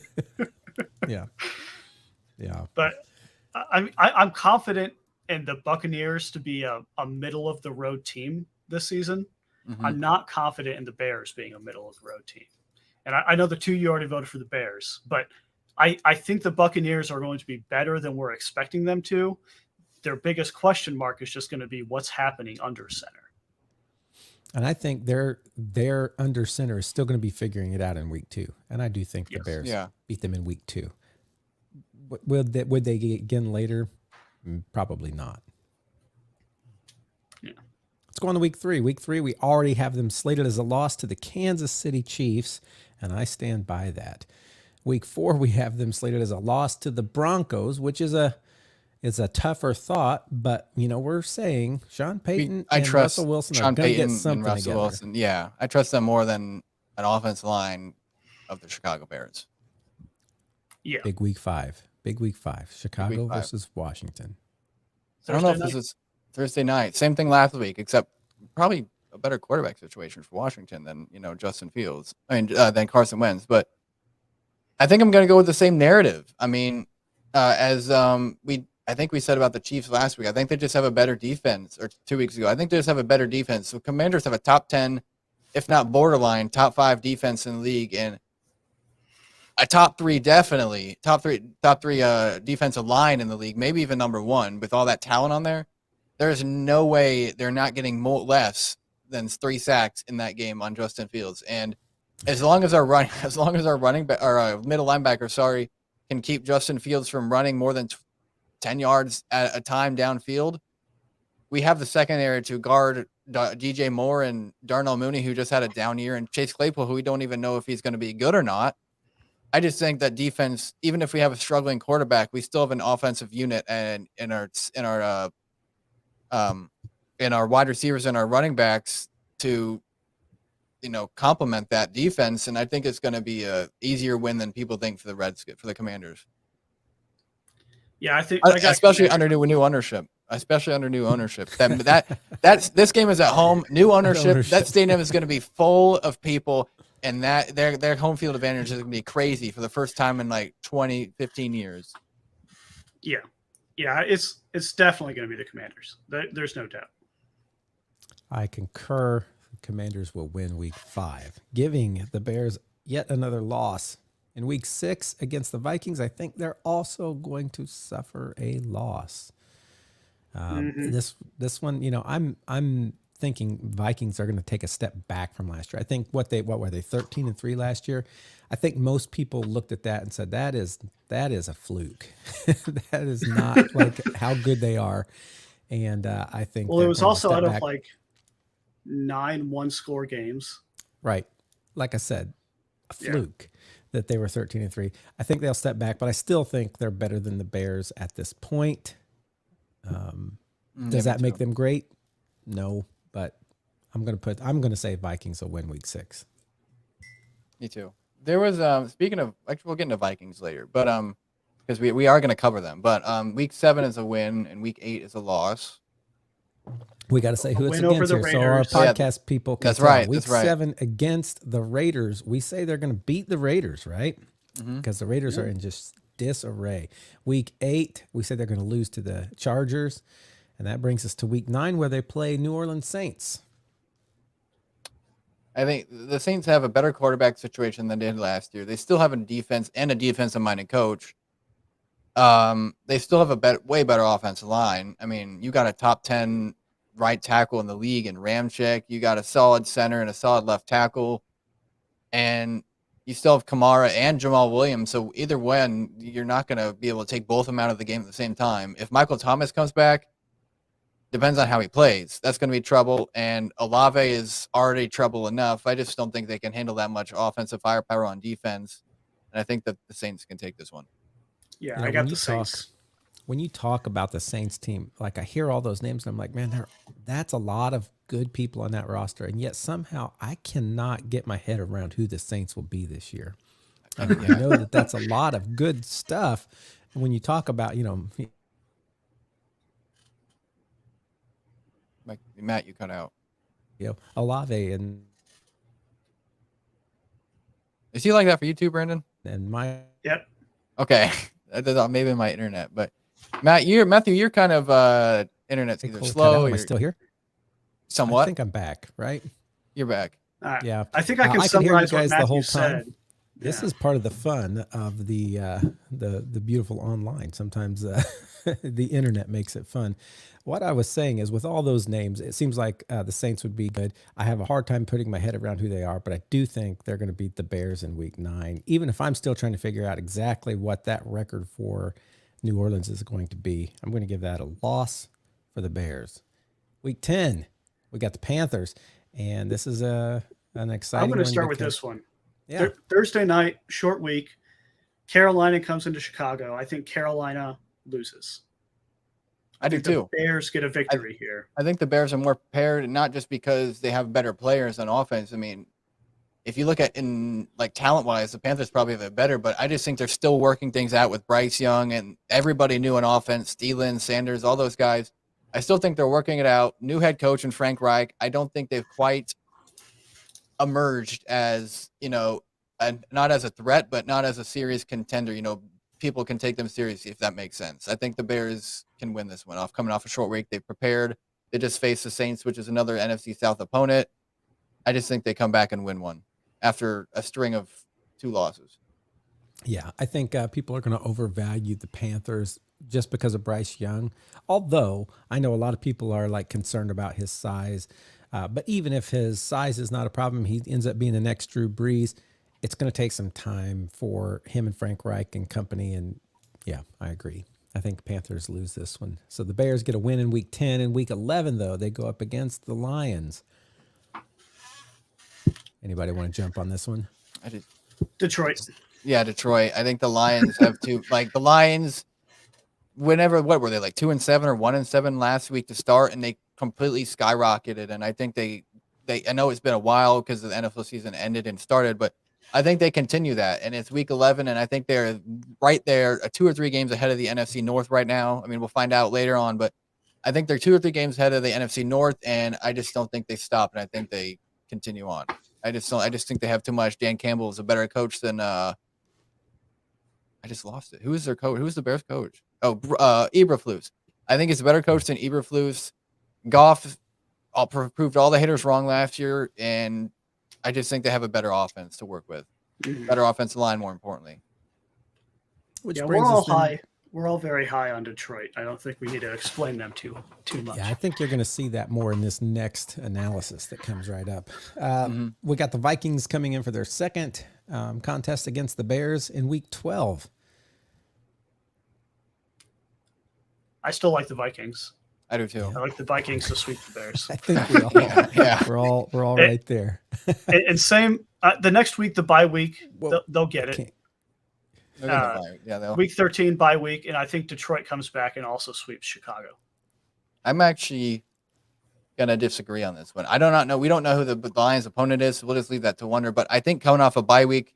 Yeah. But I'm confident in the Buccaneers to be a middle of the road team this season. Mm-hmm. I'm not confident in the Bears being a middle of the road team. And I know the two you already voted for the Bears, but I think the Buccaneers are going to be better than we're expecting them to. Their biggest question mark is just going to be what's happening under center. And I think their under center is still going to be figuring it out in week 2. And I do think the Bears beat them in week 2. Would they get again later? Probably not. Yeah. Let's go on to week 3. Week 3, we already have them slated as a loss to the Kansas City Chiefs, and I stand by that. Week 4, we have them slated as a loss to the Broncos, which is a tougher thought, but we're saying Sean Payton and Russell Wilson are going to get something together. Wilson. Yeah, I trust them more than an offensive line of the Chicago Bears. Yeah. Big week 5. Chicago versus Washington. I don't know if this is Thursday night. Same thing last week, except probably a better quarterback situation for Washington than Justin Fields. Than Carson Wentz. But I think I'm going to go with the same narrative. I mean, I think we said about the Chiefs last week. I think they just have a better defense, or 2 weeks ago. I think they just have a better defense. So Commanders have a top 10, if not borderline, top 5 defense in the league, and a top 3 definitely, top three defensive line in the league, maybe even number 1 with all that talent on there. There's no way they're not getting less than 3 sacks in that game on Justin Fields. And as long as our running back or middle linebacker, can keep Justin Fields from running more than 10 yards at a time downfield, we have the secondary to guard DJ Moore and Darnell Mooney, who just had a down year, and Chase Claypool, who we don't even know if he's going to be good or not. I just think that defense, even if we have a struggling quarterback, we still have an offensive unit and in our wide receivers and our running backs to complement that defense. And I think it's going to be a easier win than people think for the Commanders. Yeah, I think I got especially under new ownership. Especially under new ownership. That's this game is at home. New ownership. That stadium is going to be full of people, and that their home field advantage is going to be crazy for the first time in like 20, 15 years. Yeah, it's definitely going to be the Commanders. There's no doubt. I concur. The Commanders will win Week 5, giving the Bears yet another loss. In Week 6 against the Vikings, I think they're also going to suffer a loss. This one, I'm thinking Vikings are going to take a step back from last year. I think what were they 13-3 last year? I think most people looked at that and said that is a fluke. That is not like how good they are. And I think it was also out of like 9 one-score games. Right. Like I said, a fluke that they were 13-3. I think they'll step back, but I still think they're better than the Bears at this point. Does that make them great? No, but I'm going to say Vikings will win Week 6. Me too. There was speaking of, actually we'll get into Vikings later, but because we are going to cover them, but Week 7 is a win and Week 8 is a loss. We got to say who it's against here, so our podcast people can That's right. Week that's right. 7 against the Raiders. We say they're going to beat the Raiders, right? Because the Raiders are in just disarray. Week 8, we say they're going to lose to the Chargers, and that brings us to Week 9 where they play New Orleans Saints. I think the Saints have a better quarterback situation than they did last year. They still have a defense and a defensive-minded coach. They still have a way better offensive line. I mean, you got a top 10 right tackle in the league in Ramczyk. You got a solid center and a solid left tackle. And you still have Kamara and Jamal Williams. So either way, you're not going to be able to take both of them out of the game at the same time. If Michael Thomas comes back, depends on how he plays. That's going to be trouble. And Olave is already trouble enough. I just don't think they can handle that much offensive firepower on defense. And I think that the Saints can take this one. Yeah, I got the Saints. When you talk about the Saints team, like I hear all those names and I'm like, man, that's a lot of good people on that roster. And yet somehow I cannot get my head around who the Saints will be this year. I know that's a lot of good stuff. And when you talk about, Matt, you cut out. Olave and is he like that for you too, Brandon? And my okay, maybe my internet, but Matthew, you're kind of internet's either slow. Am I still here? Somewhat. I think I'm back. Right? You're back. Yeah, I think I can summarize hear you guys what Matthew the whole said. time. This is part of the fun of the beautiful online. Sometimes the internet makes it fun. What I was saying is with all those names, it seems like the Saints would be good. I have a hard time putting my head around who they are, but I do think they're going to beat the Bears in Week 9, even if I'm still trying to figure out exactly what that record for New Orleans is going to be. I'm going to give that a loss for the Bears. Week 10, we got the Panthers, and this is an exciting I'm going to start with this one. Yeah. Thursday night, short week. Carolina comes into Chicago. I think Carolina loses. I do too. The Bears get a victory here. I think the Bears are more prepared, not just because they have better players on offense. I mean, if you look at in like talent-wise, the Panthers probably have it better, but I just think they're still working things out with Bryce Young and everybody new on offense, Thielen, Sanders, all those guys. I still think they're working it out. New head coach and Frank Reich. I don't think they've quite emerged as, not as a threat, but not as a serious contender. People can take them seriously if that makes sense. I think the Bears can win this one coming off a short week. They've prepared. They just faced the Saints, which is another NFC South opponent. I just think they come back and win one after a string of 2 losses. Yeah, I think people are going to overvalue the Panthers just because of Bryce Young. Although I know a lot of people are like concerned about his size. But even if his size is not a problem, he ends up being the next Drew Brees. It's going to take some time for him and Frank Reich and company. And yeah, I agree. I think Panthers lose this one. So the Bears get a win in Week 10. In Week 11, though, they go up against the Lions. Anybody want to jump on this one? I did. Detroit. Yeah, Detroit. I think the Lions have to like the Lions. What were they like 2-7 or 1-7 last week to start, and they completely skyrocketed. And I think they I know it's been a while because the NFL season ended and started, but I think they continue that. And it's week 11, and I think they're right there, 2 or 3 games ahead of the NFC North right now. I mean, we'll find out later on, but I think they're 2 or 3 games ahead of the NFC North, and I just don't think they stop, and I think they continue on. I just think they have too much. Dan Campbell is a better coach than I just lost it. Who is their coach? Who is the Bears coach? Oh, Eberflus. I think he's a better coach than Eberflus. Goff proved all the hitters wrong last year, and I just think they have a better offense to work with. Better offensive line, more importantly. Which brings we're all high. We're all very high on Detroit. I don't think we need to explain them too much. Yeah, I think you're going to see that more in this next analysis that comes right up. We got the Vikings coming in for their second contest against the Bears in Week 12. I still like the Vikings. I do too. I like the Vikings to sweep the Bears. I think we all we're all right there. and same the next week, the bye week, they'll get it. Week 13 bye week, and I think Detroit comes back and also sweeps Chicago. I'm actually gonna disagree on this one. I do not know. We don't know who the Lions' opponent is, so we'll just leave that to wonder. But I think coming off a bye week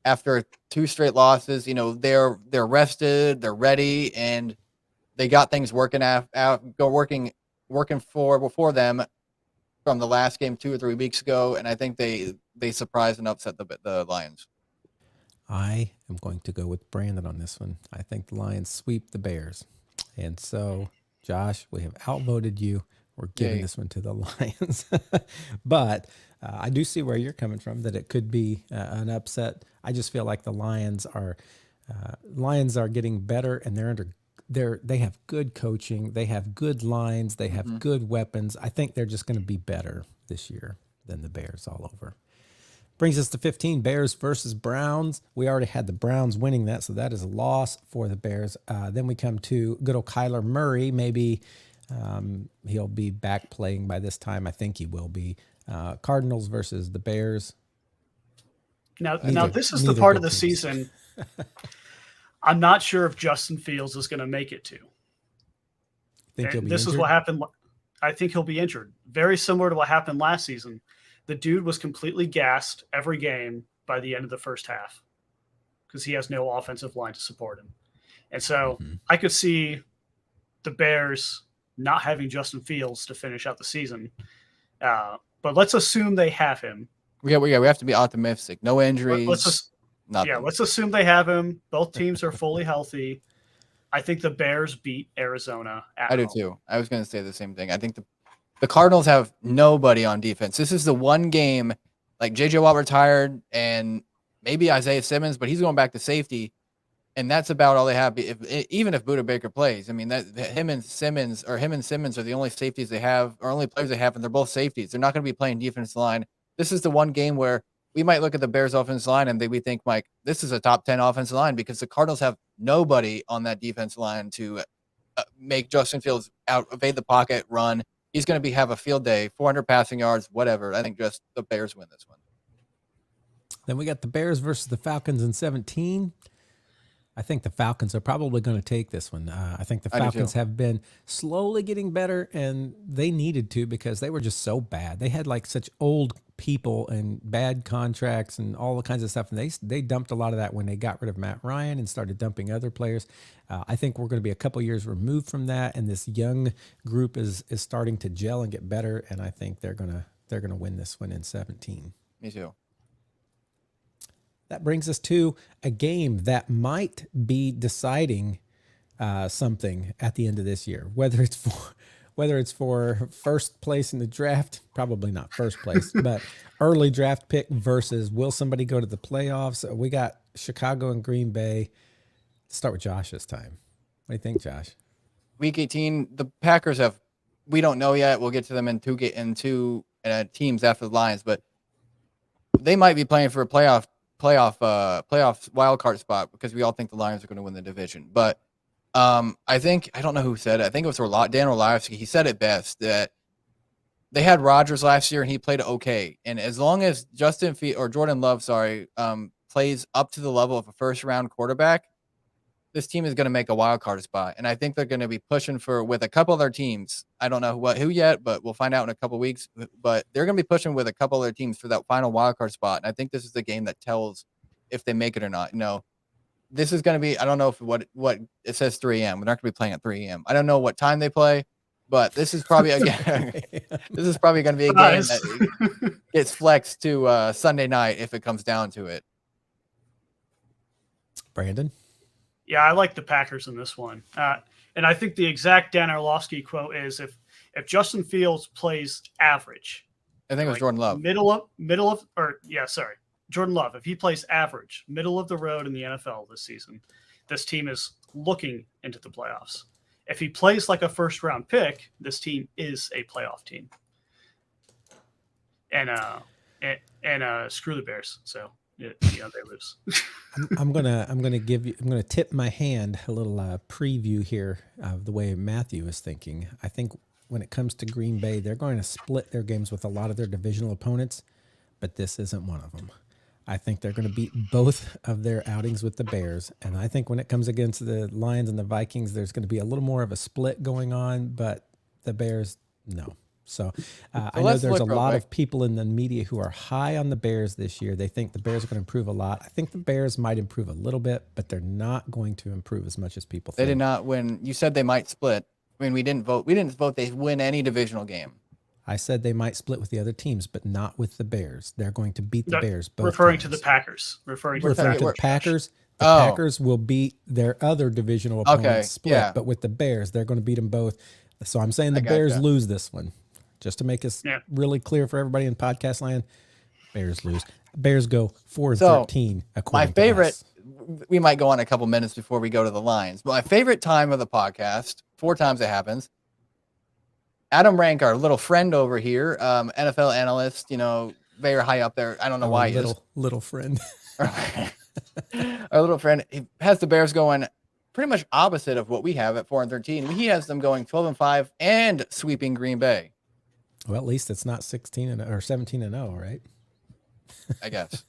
after 2 straight losses, they're rested, they're ready, and they got things working for them from the last game 2 or 3 weeks ago, and I think they surprised and upset the Lions. I am going to go with Brandon on this one. I think the Lions sweep the Bears. And so, Josh, we have outvoted you. We're giving this one to the Lions. But I do see where you're coming from, that it could be an upset. I just feel like the Lions are getting better, and they have good coaching. They have good lines. They have good weapons. I think they're just going to be better this year than the Bears all over. Brings us to 15, Bears versus Browns. We already had the Browns winning that, so that is a loss for the Bears. Then we come to good old Kyler Murray. Maybe he'll be back playing by this time. I think he will be. Cardinals versus the Bears. Now this is the part of the season I'm not sure if Justin Fields is going to make it to. This is what happened. I think he'll be injured. Very similar to what happened last season. The dude was completely gassed every game by the end of the first half because he has no offensive line to support him. And so I could see the Bears not having Justin Fields to finish out the season. But let's assume they have him. We have to be optimistic. No injuries. Let's assume they have him. Both teams are fully healthy. I think the Bears beat Arizona at home. do too. I was going to say the same thing. I think the Cardinals have nobody on defense. This is the one game, like J.J. Watt retired and maybe Isaiah Simmons, but he's going back to safety, and that's about all they have. Even if Buda Baker plays, I mean, him and Simmons are the only safeties they have, or only players they have, and they're both safeties. They're not going to be playing defensive line. This is the one game where we might look at the Bears' offensive line and we think, Mike, this is a top 10 offensive line because the Cardinals have nobody on that defensive line to make Justin Fields evade the pocket, run. He's going to have a field day, 400 passing yards, whatever. I think just the Bears win this one. Then we got the Bears versus the Falcons in 17. I think the Falcons are probably going to take this one. I think the Falcons have been slowly getting better, and they needed to because they were just so bad. They had like such old people and bad contracts and all the kinds of stuff, and they dumped a lot of that when they got rid of Matt Ryan and started dumping other players. I think we're going to be a couple years removed from that, and this young group is starting to gel and get better, and I think they're gonna win this one in 17. Me too. That brings us to a game that might be deciding something at the end of this year, whether it's for first place in the draft, probably not first place, but early draft pick versus will somebody go to the playoffs? We got Chicago and Green Bay. Let's start with Josh this time. What do you think, Josh? Week 18, the Packers we don't know yet. We'll get to them in two teams after the Lions, but they might be playing for a playoff wild card spot because we all think the Lions are going to win the division. But I don't know who said it. I think it was Dan Orlovsky. He said it best that they had Rodgers last year and he played okay. And as long as Jordan Love, plays up to the level of a first round quarterback, this team is going to make a wild card spot. And I think they're going to be pushing for with a couple other teams. I don't know who yet, but we'll find out in a couple weeks. But they're going to be pushing with a couple other teams for that final wild card spot. And I think this is the game that tells if they make it or not. This is going to be, I don't know if what it says 3 a.m. We're not going to be playing at 3 a.m. I don't know what time they play, but this is probably this is probably going to be a game that gets flexed to Sunday night if it comes down to it. Brandon? Yeah, I like the Packers in this one. And I think the exact Dan Orlovsky quote is if Justin Fields plays average. I think it was Jordan Love. Jordan Love. If he plays average, middle of the road in the NFL this season, this team is looking into the playoffs. If he plays like a first round pick, this team is a playoff team. And screw the Bears. So they lose. I'm gonna tip my hand a little preview here of the way Matthew is thinking. I think when it comes to Green Bay, they're going to split their games with a lot of their divisional opponents, but this isn't one of them. I think they're going to beat both of their outings with the Bears, and I think when it comes against the Lions and the Vikings, there's going to be a little more of a split going on, but the Bears, no. So I know there's a lot of people in the media who are high on the Bears this year. They think the Bears are going to improve a lot. I think the Bears might improve a little bit, but they're not going to improve as much as people think. They did not win. You said they might split. I mean, we didn't vote. We didn't vote they win any divisional game. I said they might split with the other teams, but not with the Bears. They're going to beat the Bears both referring times. to the Packers. Referring to the Packers. The Packers will beat their other divisional opponents split, but with the Bears, they're going to beat them both. So I'm saying the Bears lose this one. Just to make this really clear for everybody in podcast land, Bears lose. Bears go 4-13. My favorite, we might go on a couple minutes before we go to the Lions, but my favorite time of the podcast, 4 times it happens, Adam Rank, our little friend over here, NFL analyst, very high up there. I don't know why he is. Little friend. Our little friend, he has the Bears going pretty much opposite of what we have at 4-13. He has them going 12-5 and sweeping Green Bay. Well, at least it's not 16 or 17-0, right? I guess.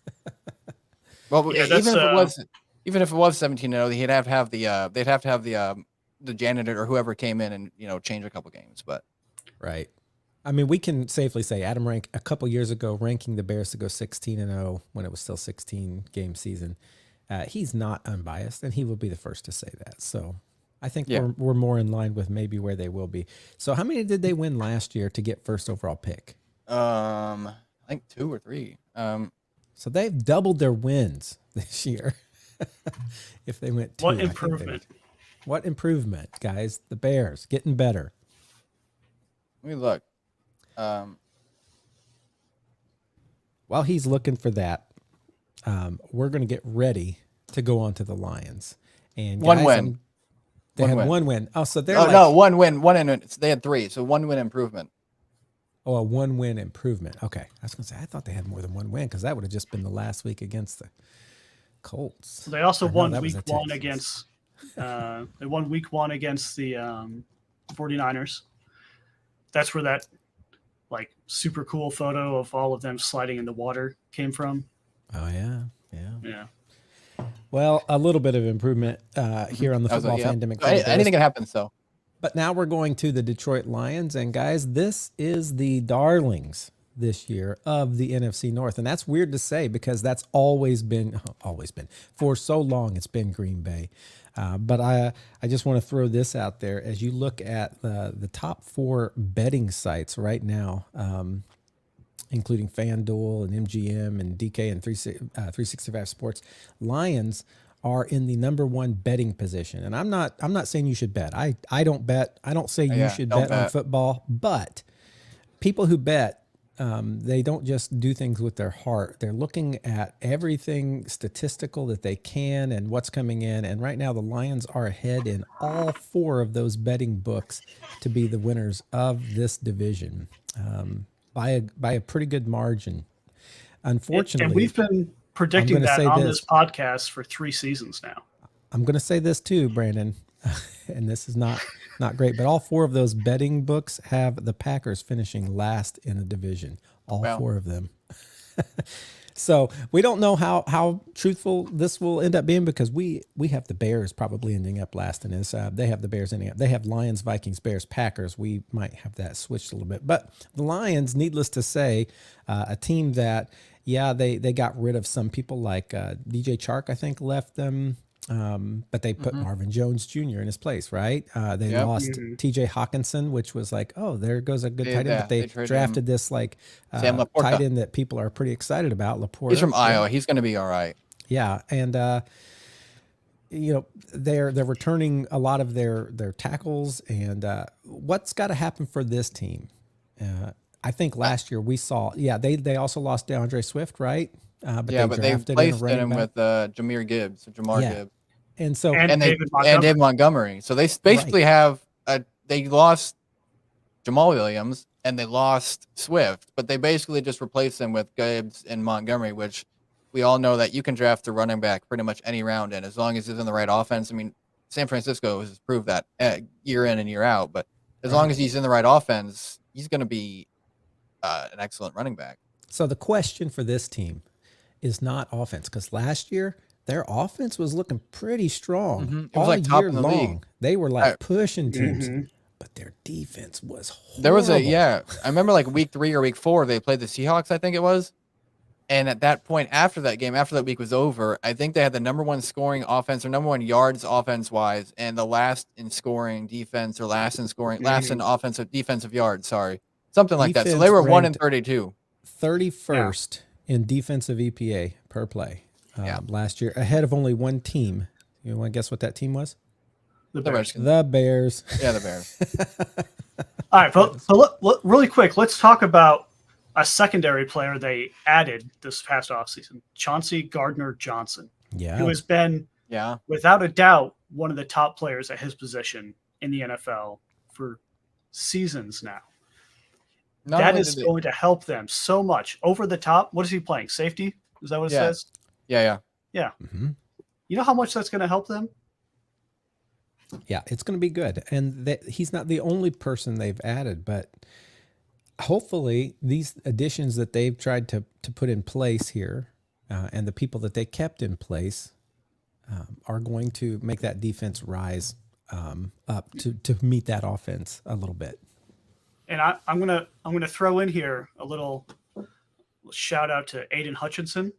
Well, even if it was 17-0, they'd have to have the janitor or whoever came in and change a couple games, but. Right. I mean, we can safely say Adam Rank a couple years ago ranking the Bears to go 16-0 when it was still 16 game season. He's not unbiased, and he will be the first to say that. So I think we're more in line with maybe where they will be. So how many did they win last year to get first overall pick? I think 2 or 3. So they've doubled their wins this year. If they went 2. What improvement? What improvement, guys? The Bears getting better. Let me look. While he's looking for that, we're going to get ready to go on to the Lions. And one guys, win. They had one win. Oh, so they're no, 1 win. They had 3, so 1 win improvement. Oh, a 1-win improvement. Okay. I was going to say, I thought they had more than 1 win because that would have just been the last week against the Colts. They also won week 1 against they won week 1 against the 49ers. That's where that super cool photo of all of them sliding in the water came from. Oh yeah. Well, a little bit of improvement here on the Football Pandemic. Anything can happen. So, but now we're going to the Detroit Lions, and guys, this is the darlings this year of the NFC North, and that's weird to say because that's always been for so long. It's been Green Bay. But I just want to throw this out there as you look at the top 4 betting sites right now, including FanDuel and MGM and DK and 365 Sports. Lions are in the number 1 betting position, and I'm not saying you should bet. I don't bet. I don't say you should bet on football, but people who bet. They don't just do things with their heart. They're looking at everything statistical that they can and what's coming in. And right now the Lions are ahead in all 4 of those betting books to be the winners of this division by a pretty good margin. Unfortunately, and we've been predicting that on this podcast for 3 seasons now. I'm going to say this too, Brandon, and this is not great, but all 4 of those betting books have the Packers finishing last in the division. All 4 of them. So we don't know how truthful this will end up being because we have the Bears probably ending up last in this. They have the Bears ending up. They have Lions, Vikings, Bears, Packers. We might have that switched a little bit, but the Lions, needless to say, a team that they got rid of some people like DJ Chark, I think, left them. But they put Marvin Jones Jr. in his place, right? They Yep. lost TJ Hawkinson, which was like, oh, there goes a good tight end. But they traded drafted this like Sam Laporta. tight end that people are pretty excited about. Laporta. He's from Iowa. He's going to be all right. Yeah, and they're returning a lot of their tackles. And what's got to happen for this team? I think last year we saw, they also lost DeAndre Swift, right? But they drafted placed in a him back. with Jamar Gibbs. And so And David Montgomery. So they basically have they lost Jamal Williams and they lost Swift, but they basically just replaced them with Gibbs and Montgomery, which we all know that you can draft a running back pretty much any round in as long as he's in the right offense. I mean, San Francisco has proved that year in and year out, but as long as he's in the right offense, he's going to be an excellent running back. So the question for this team is not offense, because last year their offense was looking pretty strong It was all like top year in the long. league. They were like pushing teams, but their defense was horrible. There was I remember like week 3 or week 4, they played the Seahawks, I think it was. And at that point, after that game, after that week was over, I think they had the number 1 scoring offense or number 1 yards offense wise, and the last in scoring defense or last in offensive defensive yards. Sorry, something like that. So they were 1 and 32, 31st in defensive EPA per play last year, ahead of only one team. You want to guess what that team was? The Bears. The Bears. Yeah, the Bears. All right, but really quick, let's talk about a secondary player they added this past offseason, Chauncey Gardner-Johnson, who has been, without a doubt, one of the top players at his position in the NFL for seasons now. That is going to help them so much. Over the top, what is he playing? Safety? Is that what it says? Yeah. Mm-hmm. You know how much that's going to help them? Yeah, it's going to be good. And he's not the only person they've added, but hopefully these additions that they've tried to put in place here and the people that they kept in place are going to make that defense rise up to meet that offense a little bit. And I'm gonna throw in here a little shout out to Aiden Hutchinson,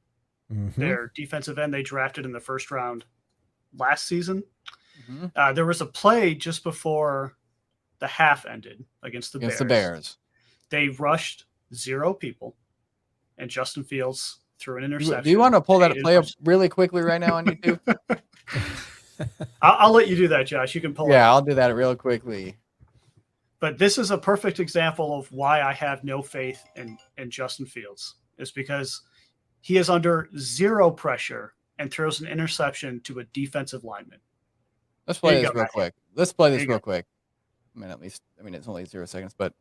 their defensive end they drafted in the first round last season. There was a play just before the half ended against the Bears. They rushed 0 people, and Justin Fields threw an interception. Do you want to pull that play up really quickly right now on YouTube? I'll let you do that, Josh. You can pull it. Yeah, I'll do that real quickly. But this is a perfect example of why I have no faith in Justin Fields. It's because he is under 0 pressure and throws an interception to a defensive lineman. Let's play this real quick. Let's play this real quick. It's only 0 seconds, but.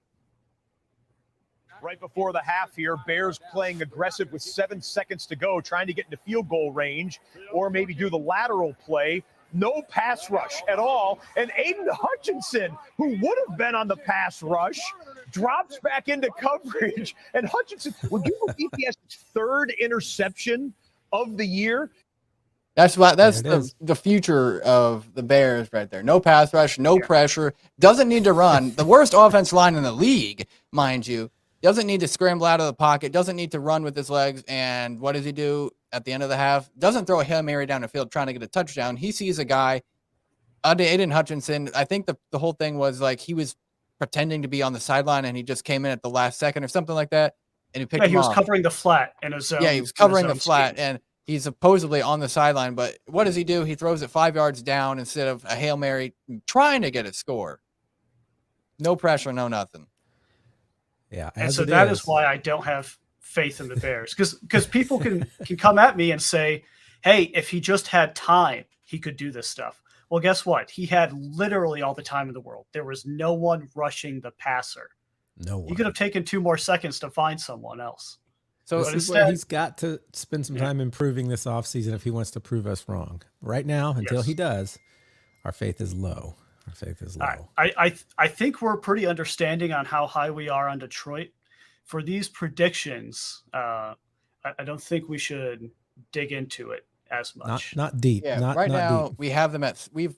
Right before the half here, Bears playing aggressive with 7 seconds to go, trying to get into field goal range or maybe do the lateral play. No pass rush at all. And Aiden Hutchinson, who would have been on the pass rush, drops back into coverage. And Hutchinson, would you believe he has his 3rd interception of the year? That's the future of the Bears right there. No pass rush, no pressure, doesn't need to run. The worst offense line in the league, mind you. Doesn't need to scramble out of the pocket, doesn't need to run with his legs. And what does he do at the end of the half? Doesn't throw a Hail Mary down the field trying to get a touchdown. He sees a guy, Aiden Hutchinson. I think the whole thing was like he was pretending to be on the sideline and he just came in at the last second or something like that. And he picked him off. He was covering the flat in a zone. Yeah, he was covering the flat and he's supposedly on the sideline. But what does he do? He throws it 5 yards down instead of a Hail Mary trying to get a score. No pressure, no nothing. Yeah, and so that is why I don't have faith in the Bears, because people can come at me and say, hey, if he just had time, he could do this stuff. Well, guess what? He had literally all the time in the world. There was no one rushing the passer. No one. He could have taken 2 more seconds to find someone else. So instead, he's got to spend some time improving this offseason if he wants to prove us wrong. Right now, until he does, our faith is low. Our faith is low. I think we're pretty understanding on how high we are on Detroit. For these predictions, I don't think we should dig into it as Not much. not deep. Yeah, not right not now deep. we have them we've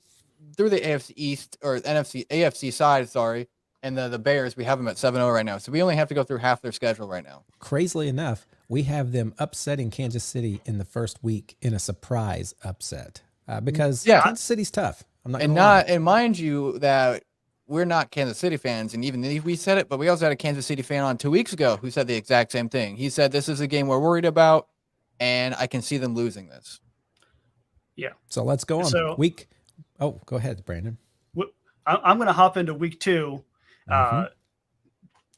through the AFC East or AFC side, sorry, and the Bears, we have them at 7-0 right now. So we only have to go through half their schedule right now. Crazily enough, we have them upsetting Kansas City in the first week in a surprise upset because Yeah. Kansas City's tough. I'm not And gonna lie. and mind you that we're not Kansas City fans, and even if we said it, but we also had a Kansas City fan on 2 weeks ago who said the exact same thing. He said this is a game we're worried about, and I can see them losing this. Yeah. So let's go on So- week. Oh, go ahead, Brandon. I'm going to hop into week 2. Mhm.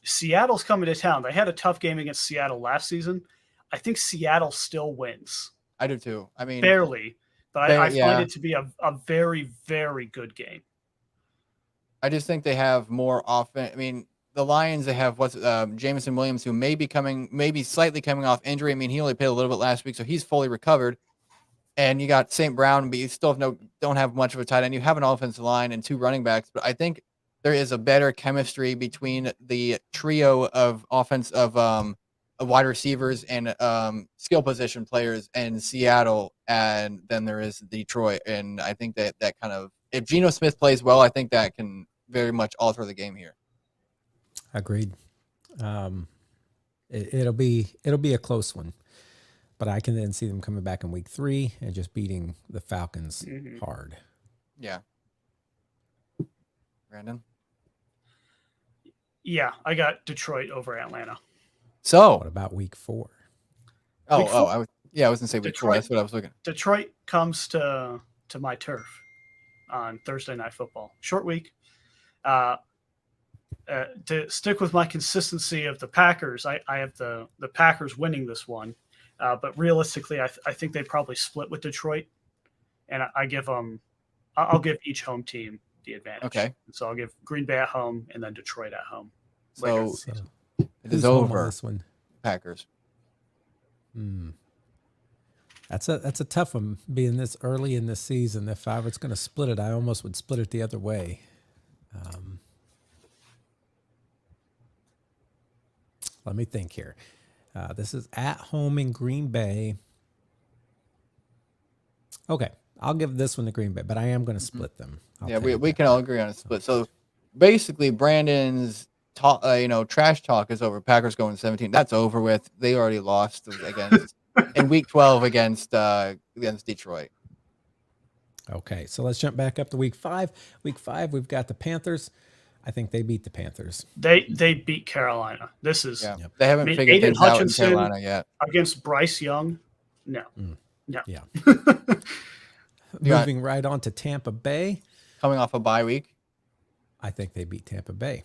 Seattle's coming to town. They had a tough game against Seattle last season. I think Seattle still wins. I do too. I mean, Barely. But I yeah. find it to be a very, very good game. I just think they have more offense. I mean, the Lions, they have Jameson Williams, who may be slightly coming off injury. I mean, he only played a little bit last week, so he's fully recovered. And you got St. Brown, but you still don't have much of a tight end. You have an offensive line and 2 running backs, but I think there is a better chemistry between the trio of wide receivers and skill position players in Seattle and than there is Detroit. And I think that kind of, if Geno Smith plays well, I think that can very much alter the game here. Agreed. It'll be a close one, but I can then see them coming back in week 3 and just beating the Falcons hard. Yeah. Brandon? Yeah, I got Detroit over Atlanta. So, What about week 4? I Week 4. was going to say week 4. Detroit. That's what I was looking. Detroit comes to my turf on Thursday Night Football. Short week. To stick with my consistency of the Packers, I have the Packers winning this one. But realistically, I think they probably split with Detroit. And I'll give each home team the advantage. Okay. So I'll give Green Bay at home and then Detroit at home. So, So it who's is home on over. this one? Packers. That's a tough one being this early in the season. If I was going to split it, I almost would split it the other way. Let me think here. This is at home in Green Bay. Okay, I'll give this one to Green Bay, but I am going to split them. Yeah, we can all agree on a split. So basically, Brandon's trash talk is over. Packers going 17. That's over with. They already lost against in week 12 against Detroit. Okay, so let's jump back up to week 5. Week 5, we've got the Panthers. I think they beat the Panthers. They beat Carolina. This is They haven't figured Aiden things out in Hutchinson Carolina yet. against Bryce Young. No. Yeah. Yeah. Moving right on to Tampa Bay. Coming off a bye week. I think they beat Tampa Bay.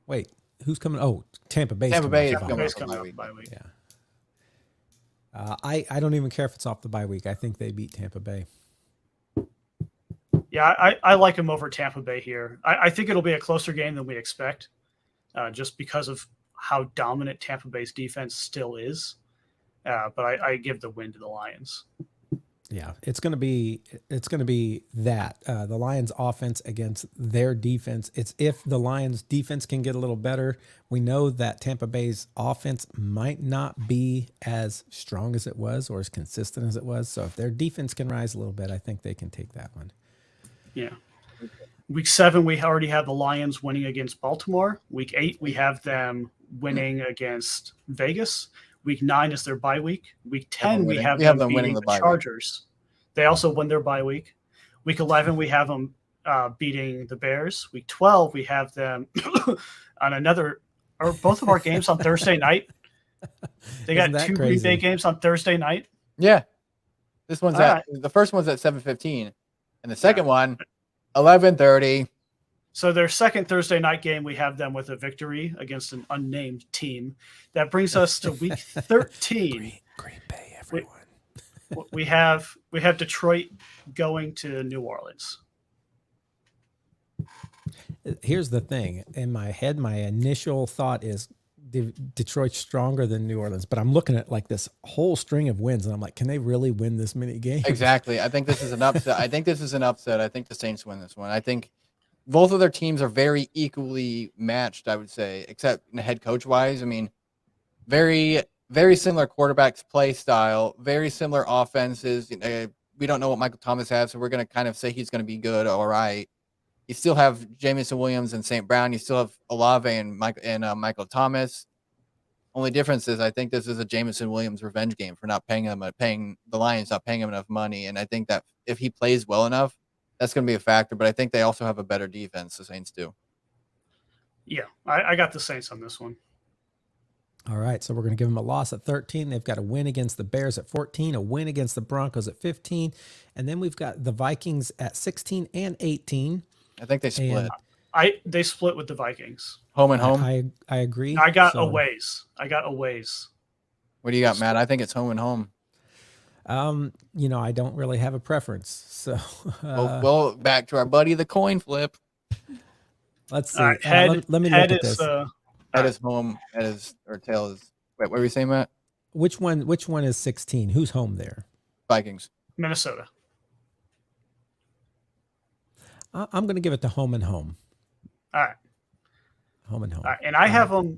Wait, who's coming? Oh, Tampa Bay. Tampa Bay is off the coming bye. Bay's off a coming bye off week. bye week. Yeah. I don't even care if it's off the bye week. I think they beat Tampa Bay. Yeah, I like him over Tampa Bay here. I think it'll be a closer game than we expect, just because of how dominant Tampa Bay's defense still is. But I give the win to the Lions. Yeah, it's going to be that the Lions offense against their defense. It's if the Lions defense can get a little better. We know that Tampa Bay's offense might not be as strong as it was or as consistent as it was. So if their defense can rise a little bit, I think they can take that one. Yeah. Week 7, we already have the Lions winning against Baltimore. Week 8, we have them winning against Vegas. Week 9 is their bye week. Week 10, we have them winning beating the the bye week. Chargers. They also win their bye week. Week 11, we have them beating the Bears. Week 12, we have them on both of our games on Thursday night. They got Isn't that 2 crazy? Green Bay games on Thursday night. Yeah. This one's All the first one's at 7:15, and the second one, 11:30. So their second Thursday night game, we have them with a victory against an unnamed team. That brings us to week 13. Green Bay, everyone. We have Detroit going to New Orleans. Here's the thing. In my head, my initial thought is Detroit's stronger than New Orleans, but I'm looking at like this whole string of wins, and I'm like, can they really win this many games? Exactly. I think this is an upset. I think the Saints win this one. I think both of their teams are very equally matched, I would say, except head coach wise. I mean, very very similar quarterbacks play style, very similar offenses. We don't know what Michael Thomas has, so we're going to kind of say he's going to be good. All right. You still have Jamison Williams and St. Brown. You still have Olave and Michael Thomas. Only difference is I think this is a Jamison Williams revenge game for not paying the Lions not paying him enough money. And I think that if he plays well enough, that's going to be a factor. But I think they also have a better defense. The Saints do. Yeah, I got the Saints on this one. All right, so we're going to give them a loss at 13. They've got a win against the Bears at 14, a win against the Broncos at 15, and then we've got the Vikings at 16 and 18. I think they split. They split with the Vikings. Home and home. I agree. I got aways. What do you got, Matt? I think it's home and home. I don't really have a preference. So well, back to our buddy, the coin flip. Let's see. Let me look at this. Head is home. Head is or tail is. Wait, what were you saying, Matt? Which one is 16? Who's home there? Vikings. Minnesota. I'm going to give it to home and home. All right. Home and home. All right. And I have them.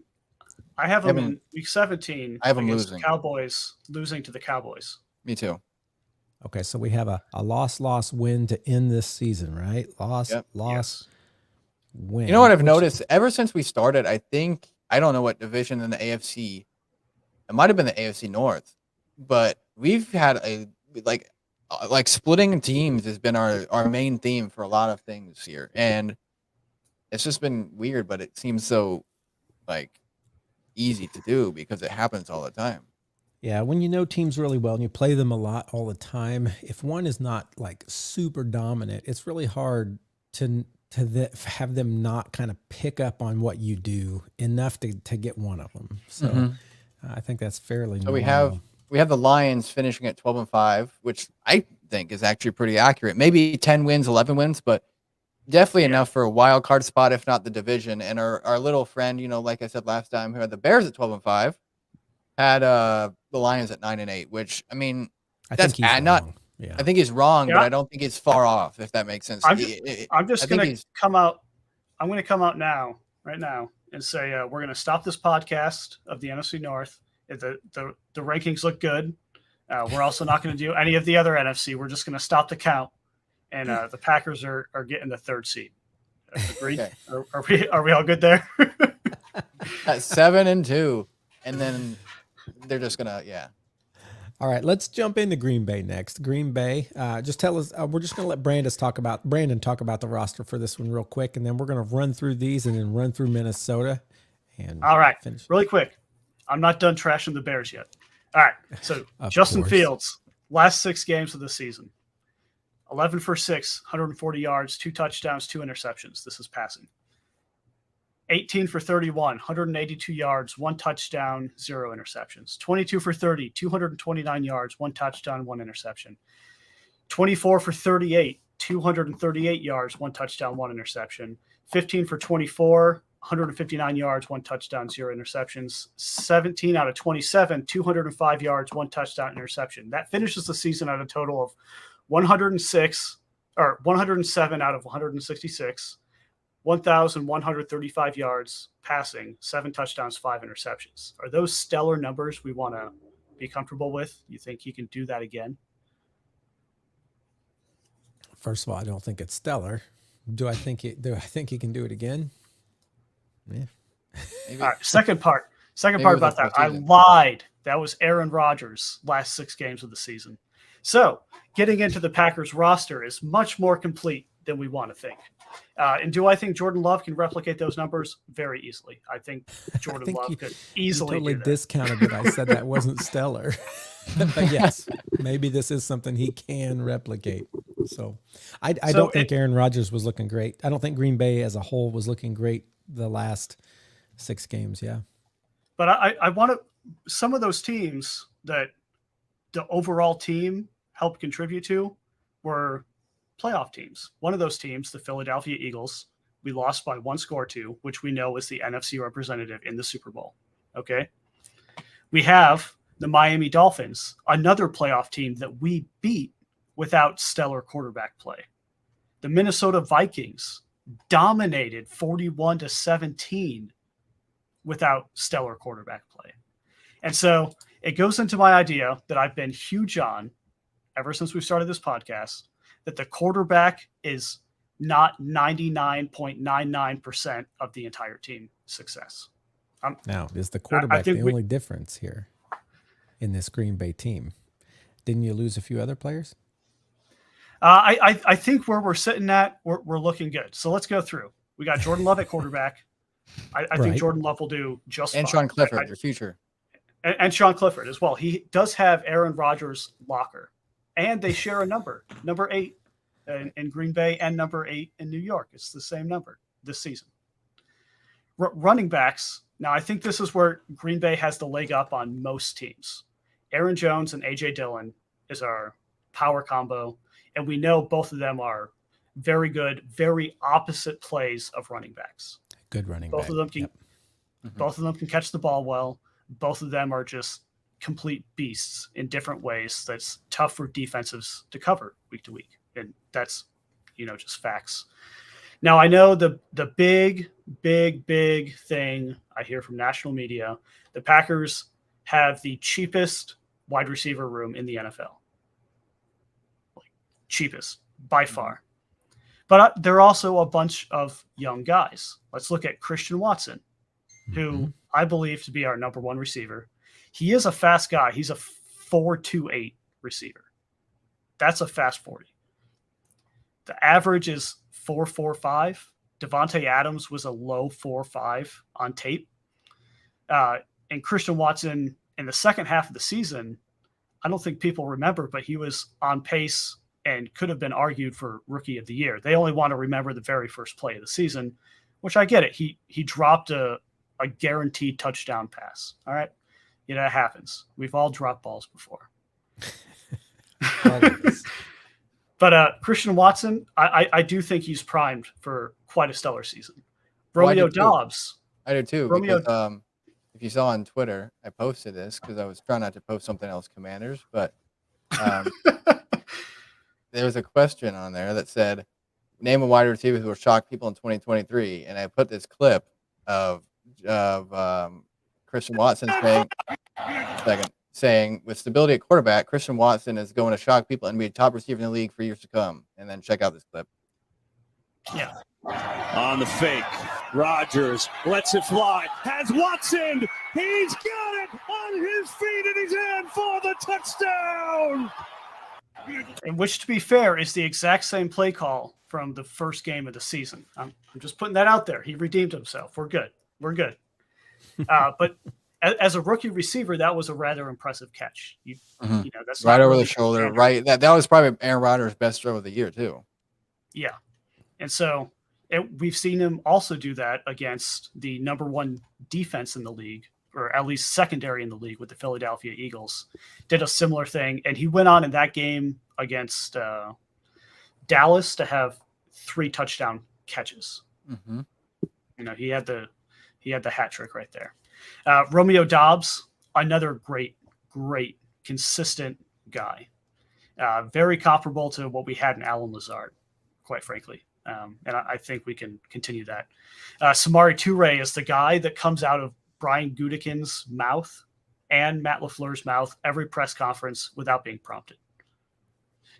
In week 17. I have them losing. The Cowboys losing to the Cowboys. Me too. Okay, so we have a loss win to end this season, right? Loss, win. You know what I've noticed ever since we started? I don't know what division in the AFC. It might have been the AFC North, but we've had a like splitting teams has been our main theme for a lot of things here, and it's just been weird. But it seems so easy to do because it happens all the time. Yeah, when you know teams really well and you play them a lot all the time, if one is not super dominant, it's really hard to have them not kind of pick up on what you do enough to get one of them. So I think that's fairly normal. We have the Lions finishing at 12-5, which I think is actually pretty accurate. Maybe 10 wins, 11 wins, but definitely enough for a wild card spot, if not the division. And our little friend, like I said last time, who had the Bears at 12-5, had the Lions at 9-8, which I think he's wrong. Yeah. I think he's wrong, but I don't think it's far off, if that makes sense. I'm going to come out right now and say we're going to stop this podcast of the NFC North. The rankings look good. We're also not going to do any of the other NFC. We're just going to stop the count, and the Packers are getting the 3rd seed. Agreed? Okay. Are we all good there? At 7-2, and then they're just gonna All right, let's jump into Green Bay next. Green Bay, just tell us. We're just gonna let Brandon talk about the roster for this one real quick, and then we're gonna run through these and then run through Minnesota. And all right, finish. Really quick. I'm not done trashing the Bears yet. All right, so Justin Fields, last 6 games of the season, 11 for 6, 140 yards, 2 touchdowns, 2 interceptions. This is passing. 18 for 31, 182 yards, 1 touchdown, 0 interceptions. 22 for 30, 229 yards, 1 touchdown, 1 interception. 24 for 38, 238 yards, 1 touchdown, 1 interception. 15 for 24, 159 yards, 1 touchdown, 0 interceptions. 17 out of 27, 205 yards, 1 touchdown, interception. That finishes the season at a total of 107 out of 166. 1,135 yards passing, 7 touchdowns, 5 interceptions. Are those stellar numbers we want to be comfortable with? You think he can do that again? First of all, I don't think it's stellar. Do I think he can do it again? Yeah. All right. Second part about that. I lied. That was Aaron Rodgers' last 6 games of the season. So getting into the Packers roster is much more complete than we want to think. And do I think Jordan Love can replicate those numbers? Very easily. I think Jordan Love could easily totally do that. Discounted that I said that wasn't stellar. But yes, maybe this is something he can replicate. So I don't think Aaron Rodgers was looking great. I don't think Green Bay as a whole was looking great the last 6 games. Yeah. But I want to, some of those teams that the overall team helped contribute to were playoff teams. One of those teams, the Philadelphia Eagles, we lost by 1 score to, which we know is the NFC representative in the Super Bowl. Okay. We have the Miami Dolphins, another playoff team that we beat without stellar quarterback play. The Minnesota Vikings dominated 41-17 without stellar quarterback play. And so it goes into my idea that I've been huge on ever since we started this podcast, that the quarterback is not 99.99% of the entire team success. Now, is the quarterback the we, only difference here in this Green Bay team? Didn't you lose a few other players? I think where we're sitting at, we're looking good. So let's go through. We got Jordan Love at quarterback. I think Jordan Love will do just and fine. Sean Clifford, your future. And Sean Clifford as well. He does have Aaron Rodgers' locker, and they share a number 8 in Green Bay and number 8 in New York. It's the same number this season. Running backs. Now, I think this is where Green Bay has the leg up on most teams. Aaron Jones and A.J. Dillon is our power combo, and we know both of them are very good, very opposite plays of running backs. Good running both back. of them can, both of them can catch the ball well. Both of them are just complete beasts in different ways. That's tough for defenses to cover week to week, and that's just facts. Now, I know the big thing I hear from national media, the Packers have the cheapest wide receiver room in the NFL. Cheapest by far. But there are also a bunch of young guys. Let's look at Christian Watson, who I believe to be our number 1 receiver. He is a fast guy. He's a 4.28 receiver. That's a fast 40. The average is 4.45. Devontae Adams was a low 4.5 on tape. And Christian Watson in the second half of the season, I don't think people remember, but he was on pace and could have been argued for Rookie of the Year. They only want to remember the very first play of the season, which I get it. He dropped a guaranteed touchdown pass. All right. It happens. We've all dropped balls before. But Christian Watson, I do think he's primed for quite a stellar season. Romeo Dobbs. I do too. Because, if you saw on Twitter, I posted this because I was trying not to post something else, Commanders, but there was a question on there that said, name a wide receiver who will shock people in 2023. And I put this clip of Christian Watson saying, with stability at quarterback, Christian Watson is going to shock people and be a top receiver in the league for years to come. And then check out this clip. Yeah. On the fake, Rodgers lets it fly. Has Watson. He's got it on his feet and he's in for the touchdown. And which, to be fair, is the exact same play call from the first game of the season. I'm just putting that out there. He redeemed himself. We're good. But as a rookie receiver, that was a rather impressive catch. That's right over the shoulder. Standard. Right. That was probably Aaron Rodgers' best throw of the year too. Yeah. And so we've seen him also do that against the number 1 defense in the league, or at least secondary in the league with the Philadelphia Eagles. Did a similar thing. And he went on in that game against Dallas to have 3 touchdown catches. Mm-hmm. He had the hat trick right there. Romeo Dobbs, another great, consistent guy. Very comparable to what we had in Alan Lazard, quite frankly. And I think we can continue that. Samori Toure is the guy that comes out of Brian Gutekunst's mouth and Matt LaFleur's mouth every press conference without being prompted.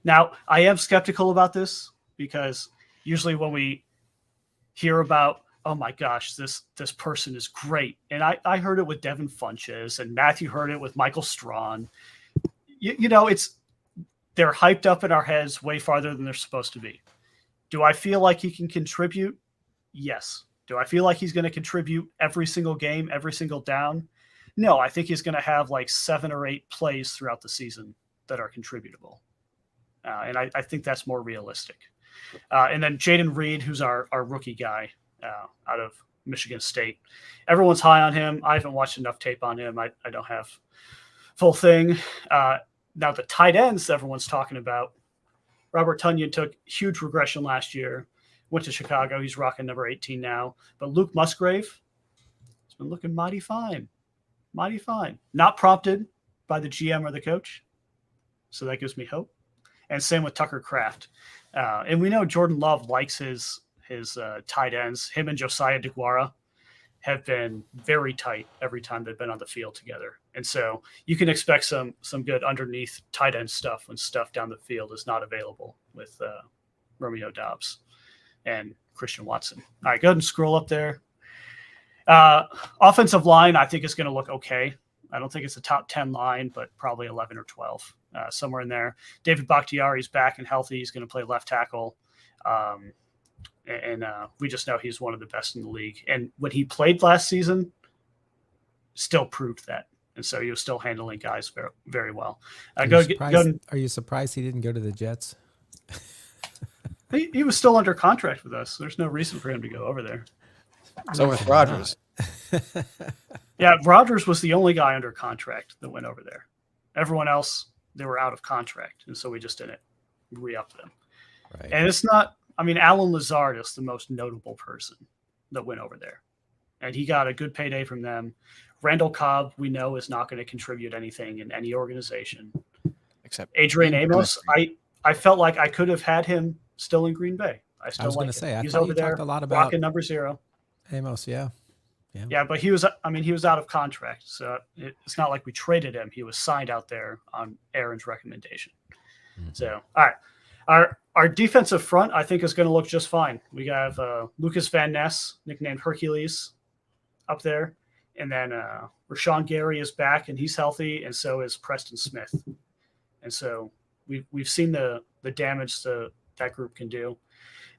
Now, I am skeptical about this because usually when we hear about, oh my gosh, this person is great. And I heard it with Devin Funches, and Matthew heard it with Michael Strawn. They're hyped up in our heads way farther than they're supposed to be. Do I feel like he can contribute? Yes. Do I feel like he's going to contribute every single game, every single down? No, I think he's going to have like 7 or 8 plays throughout the season that are contributable. And I think that's more realistic. And then Jaden Reed, who's our rookie guy out of Michigan State. Everyone's high on him. I haven't watched enough tape on him. I don't have full thing. Now, the tight ends everyone's talking about, Robert Tonyan took huge regression last year, went to Chicago. He's rocking number 18 now. But Luke Musgrave has been looking mighty fine. Not prompted by the GM or the coach. So that gives me hope. And same with Tucker Kraft. And we know Jordan Love likes his tight ends. Him and Josiah DeGuara have been very tight every time they've been on the field together. And so you can expect some good underneath tight end stuff when stuff down the field is not available with Romeo Doubs and Christian Watson. All right, go ahead and scroll up there. Offensive line, I think is going to look okay. I don't think it's a top 10 line, but probably 11 or 12, somewhere in there. David Bakhtiari is back and healthy. He's going to play left tackle. And we just know he's one of the best in the league. And when he played last season, still proved that. And so he was still handling guys very, very well. Are you surprised he didn't go to the Jets? He was still under contract with us. There's no reason for him to go over there. So was Rodgers. Yeah, Rodgers was the only guy under contract that went over there. Everyone else, they were out of contract. And so we just didn't re-up them. Right. And it's not, I mean, Alan Lazard is the most notable person that went over there. And he got a good payday from them. Randall Cobb, we know, is not going to contribute anything in any organization. Except Adrian Amos, I felt like I could have had him still in Green Bay. I was going to say, he's over there a lot about rocking number 0. Amos, yeah. Yeah, but he was out of contract. So it's not like we traded him. He was signed out there on Aaron's recommendation. Mm-hmm. So, all right. Our defensive front, I think, is going to look just fine. We have Lucas Van Ness, nicknamed Hercules, up there. And then Rashawn Gary is back, and he's healthy, and so is Preston Smith. And so we've seen the damage that group can do.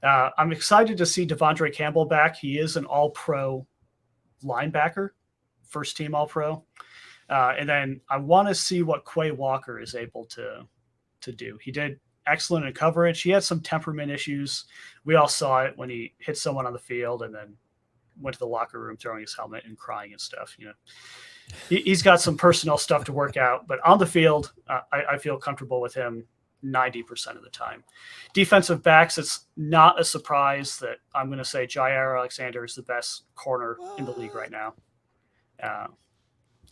I'm excited to see Devondre Campbell back. He is an all-pro linebacker, first-team all-pro. And then I want to see what Quay Walker is able to do. He did excellent in coverage. He had some temperament issues. We all saw it when he hit someone on the field and then went to the locker room throwing his helmet and crying and stuff. You know, he's got some personal stuff to work out, but on the field, I feel comfortable with him 90% of the time. Defensive backs, it's not a surprise that I'm going to say Jair Alexander is the best corner in the league right now.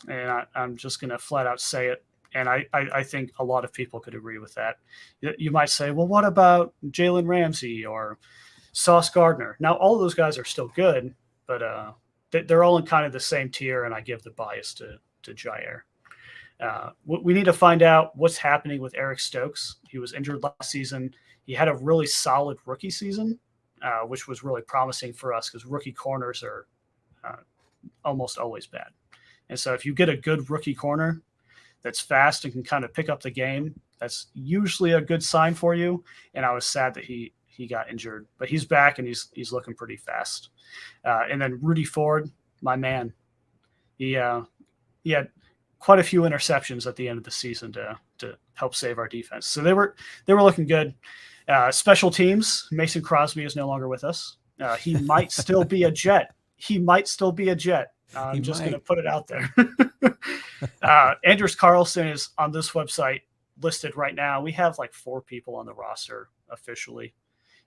And I'm just going to flat out say it. And I think a lot of people could agree with that. You might say, well, what about Jalen Ramsey or Sauce Gardner? Now, all of those guys are still good, but they're all in kind of the same tier, and I give the bias to Jair. We need to find out what's happening with Eric Stokes. He was injured last season. He had a really solid rookie season, which was really promising for us because rookie corners are almost always bad. And so if you get a good rookie corner that's fast and can kind of pick up the game, that's usually a good sign for you. And I was sad that he got injured, but he's back and he's looking pretty fast. And then Rudy Ford, my man, he had quite a few interceptions at the end of the season to help save our defense. So they were looking good. Special teams, Mason Crosby is no longer with us. He might still be a Jet. I'm just going to put it out there. Anders Carlson is on this website listed right now. We have like 4 people on the roster officially.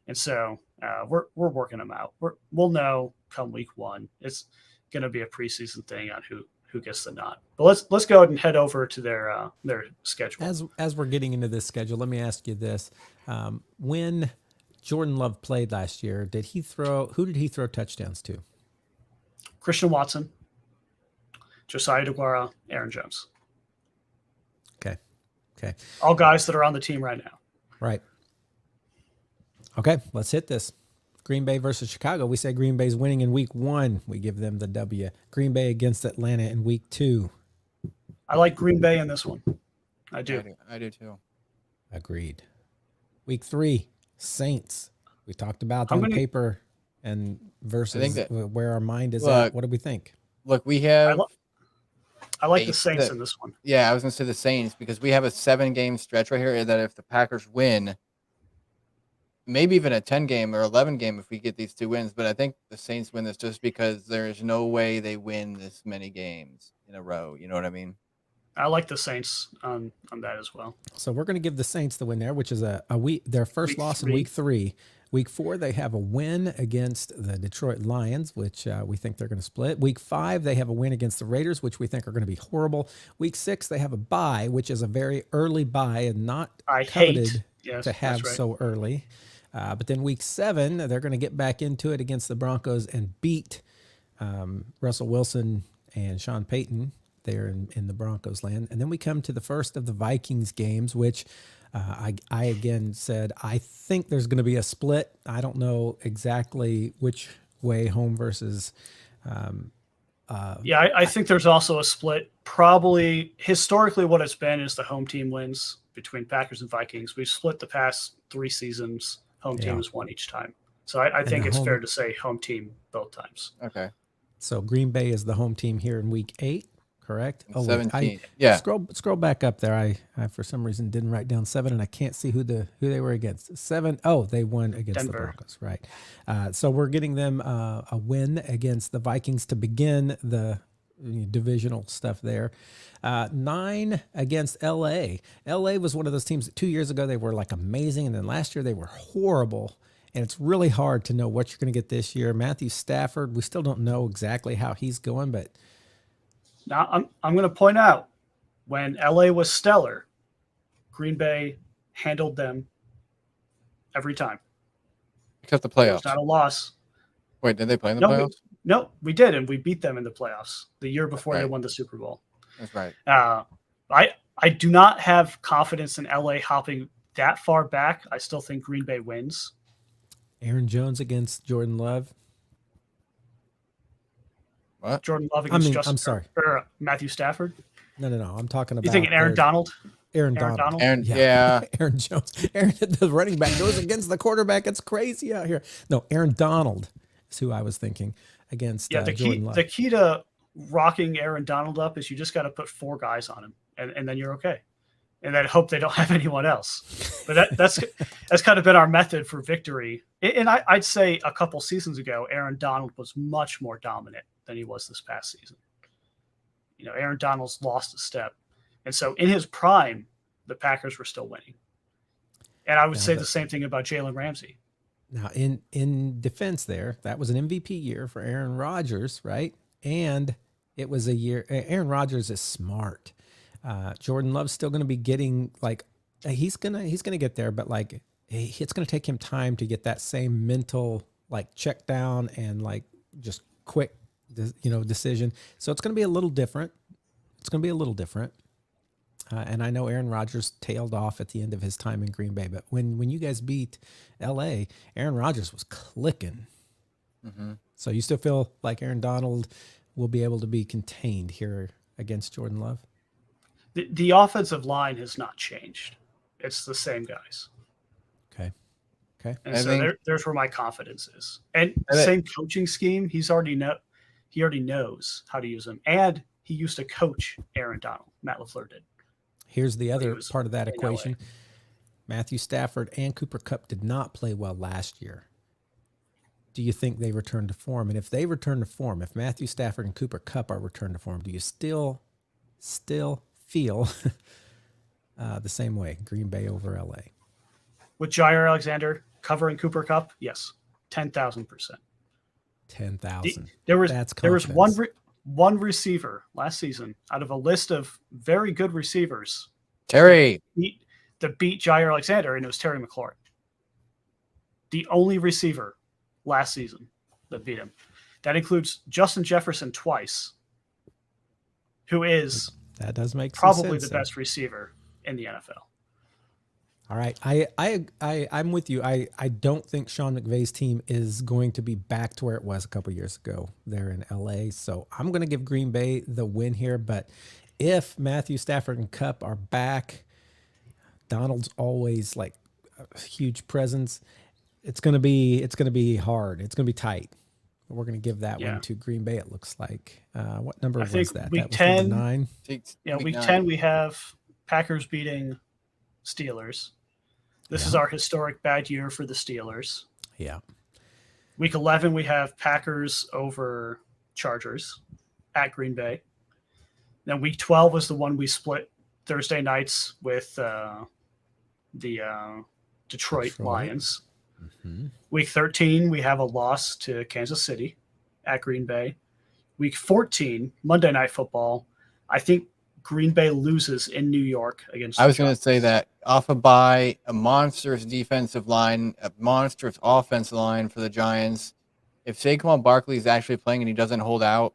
And so we're working them out. We'll know come week 1. It's going to be a preseason thing on who gets the nod. But let's go ahead and head over to their schedule. As we're getting into this schedule, let me ask you this: when Jordan Love played last year, who did he throw touchdowns to? Christian Watson, Josiah DeGuara, Aaron Jones. Okay. All guys that are on the team right now. Right. Okay, let's hit this. Green Bay versus Chicago. We say Green Bay's winning in week 1. We give them the W. Green Bay against Atlanta in week 2. I like Green Bay in this one. I do. I do too. Agreed. Week 3, Saints. We talked about on paper and versus where our mind is at. What do we think? Look, we have. I like the Saints in this one. Yeah, I was going to say the Saints because we have a 7-game stretch right here that if the Packers win, maybe even a 10-game or 11-game if we get these 2 wins. But I think the Saints win this just because there's no way they win this many games in a row. You know what I mean? I like the Saints on that as well. So we're going to give the Saints the win there, which is their first loss in week 3. Week 4, they have a win against the Detroit Lions, which we think they're going to split. Week 5, they have a win against the Raiders, which we think are going to be horrible. Week 6, they have a bye, which is a very early bye and not coveted to have so early. But then week 7, they're going to get back into it against the Broncos and beat Russell Wilson and Sean Payton there in the Broncos land. And then we come to the first of the Vikings games, which I again said, I think there's going to be a split. I don't know exactly which way, home versus. I think there's also a split. Probably historically what it's been is the home team wins between Packers and Vikings. We've split the past 3 seasons. Home team has won each time. So I think it's fair to say home team both times. Okay. So Green Bay is the home team here in week 8, correct? 17. Yeah. Scroll back up there. I for some reason didn't write down 7, and I can't see who they were against. 7. Oh, they won against Denver. the Broncos, right? So we're getting them a win against the Vikings to begin the divisional stuff there. 9 against LA. LA was one of those teams that 2 years ago they were like amazing, and then last year they were horrible. And it's really hard to know what you're going to get this year. Matthew Stafford, we still don't know exactly how he's going, but Now I'm going to point out when LA was stellar, Green Bay handled them every time. Except the playoffs. It's not a loss. Wait, did they play in the playoffs? No, we did, and we beat them in the playoffs the year before Right. they won the Super Bowl. That's right. I do not have confidence in LA hopping that far back. I still think Green Bay wins. Aaron Jones against Jordan Love. What? Jordan Love against I'm sorry. or Matthew Stafford. No. I'm talking about. You thinking Aaron Donald? Aaron Aaron Donald. Donald? Yeah. Aaron Jones. The running back goes against the quarterback. It's crazy out here. No, Aaron Donald is who I was thinking against Jordan Love. The key to rocking Aaron Donald up is you just got to put 4 guys on him, and then you're okay. And then hope they don't have anyone else. But that's kind of been our method for victory. And I'd say a couple seasons ago, Aaron Donald was much more dominant than he was this past season. Aaron Donald's lost a step. And so in his prime, the Packers were still winning. And I would say the same thing about Jalen Ramsey. Now, in defense there, that was an MVP year for Aaron Rodgers, right? And it was a year. Aaron Rodgers is smart. Jordan Love's still going to be getting he's gonna get there, but it's going to take him time to get that same mental check down and just quick decision. So it's going to be a little different. And I know Aaron Rodgers tailed off at the end of his time in Green Bay, but when you guys beat LA, Aaron Rodgers was clicking. Mm-hmm. So you still feel like Aaron Donald will be able to be contained here against Jordan Love? The offensive line has not changed. It's the same guys. Okay. And there's where my confidence is. And same coaching scheme. He already knows how to use them. And he used to coach Aaron Donald. Matt LaFleur did. Here's the other part of that equation. LA. Matthew Stafford and Cooper Kupp did not play well last year. Do you think they return to form? And if they return to form, if Matthew Stafford and Cooper Kupp are returned to form, do you still feel the same way, Green Bay over LA? With Jair Alexander covering Cooper Kupp, yes, 10,000%. 10,000. There was one receiver last season out of a list of very good receivers. Terry. That beat Jair Alexander, and it was Terry McLaurin. The only receiver last season that beat him. That includes Justin Jefferson twice, who is that does make probably sense, the best receiver in the NFL. All right. I'm with you. I don't think Sean McVay's team is going to be back to where it was a couple years ago there in LA. So I'm going to give Green Bay the win here. But if Matthew Stafford and Kupp are back, Donald's always a huge presence. It's going to be hard. It's going to be tight. We're going to give that one to Green Bay. It looks like. What number was that? Week that was 10. 9. Week 10 we have Packers beating Steelers. This is our historic bad year for the Steelers. Yeah. Week 11 we have Packers over Chargers at Green Bay. Then week 12 was the one we split Thursday nights with the Detroit Lions. Mm-hmm. Week 13, we have a loss to Kansas City at Green Bay. Week 14, Monday Night Football, I think Green Bay loses in New York against I was going to say that off a bye, a monstrous defensive line, a monstrous offensive line for the Giants. if Saquon Barkley is actually playing and he doesn't hold out,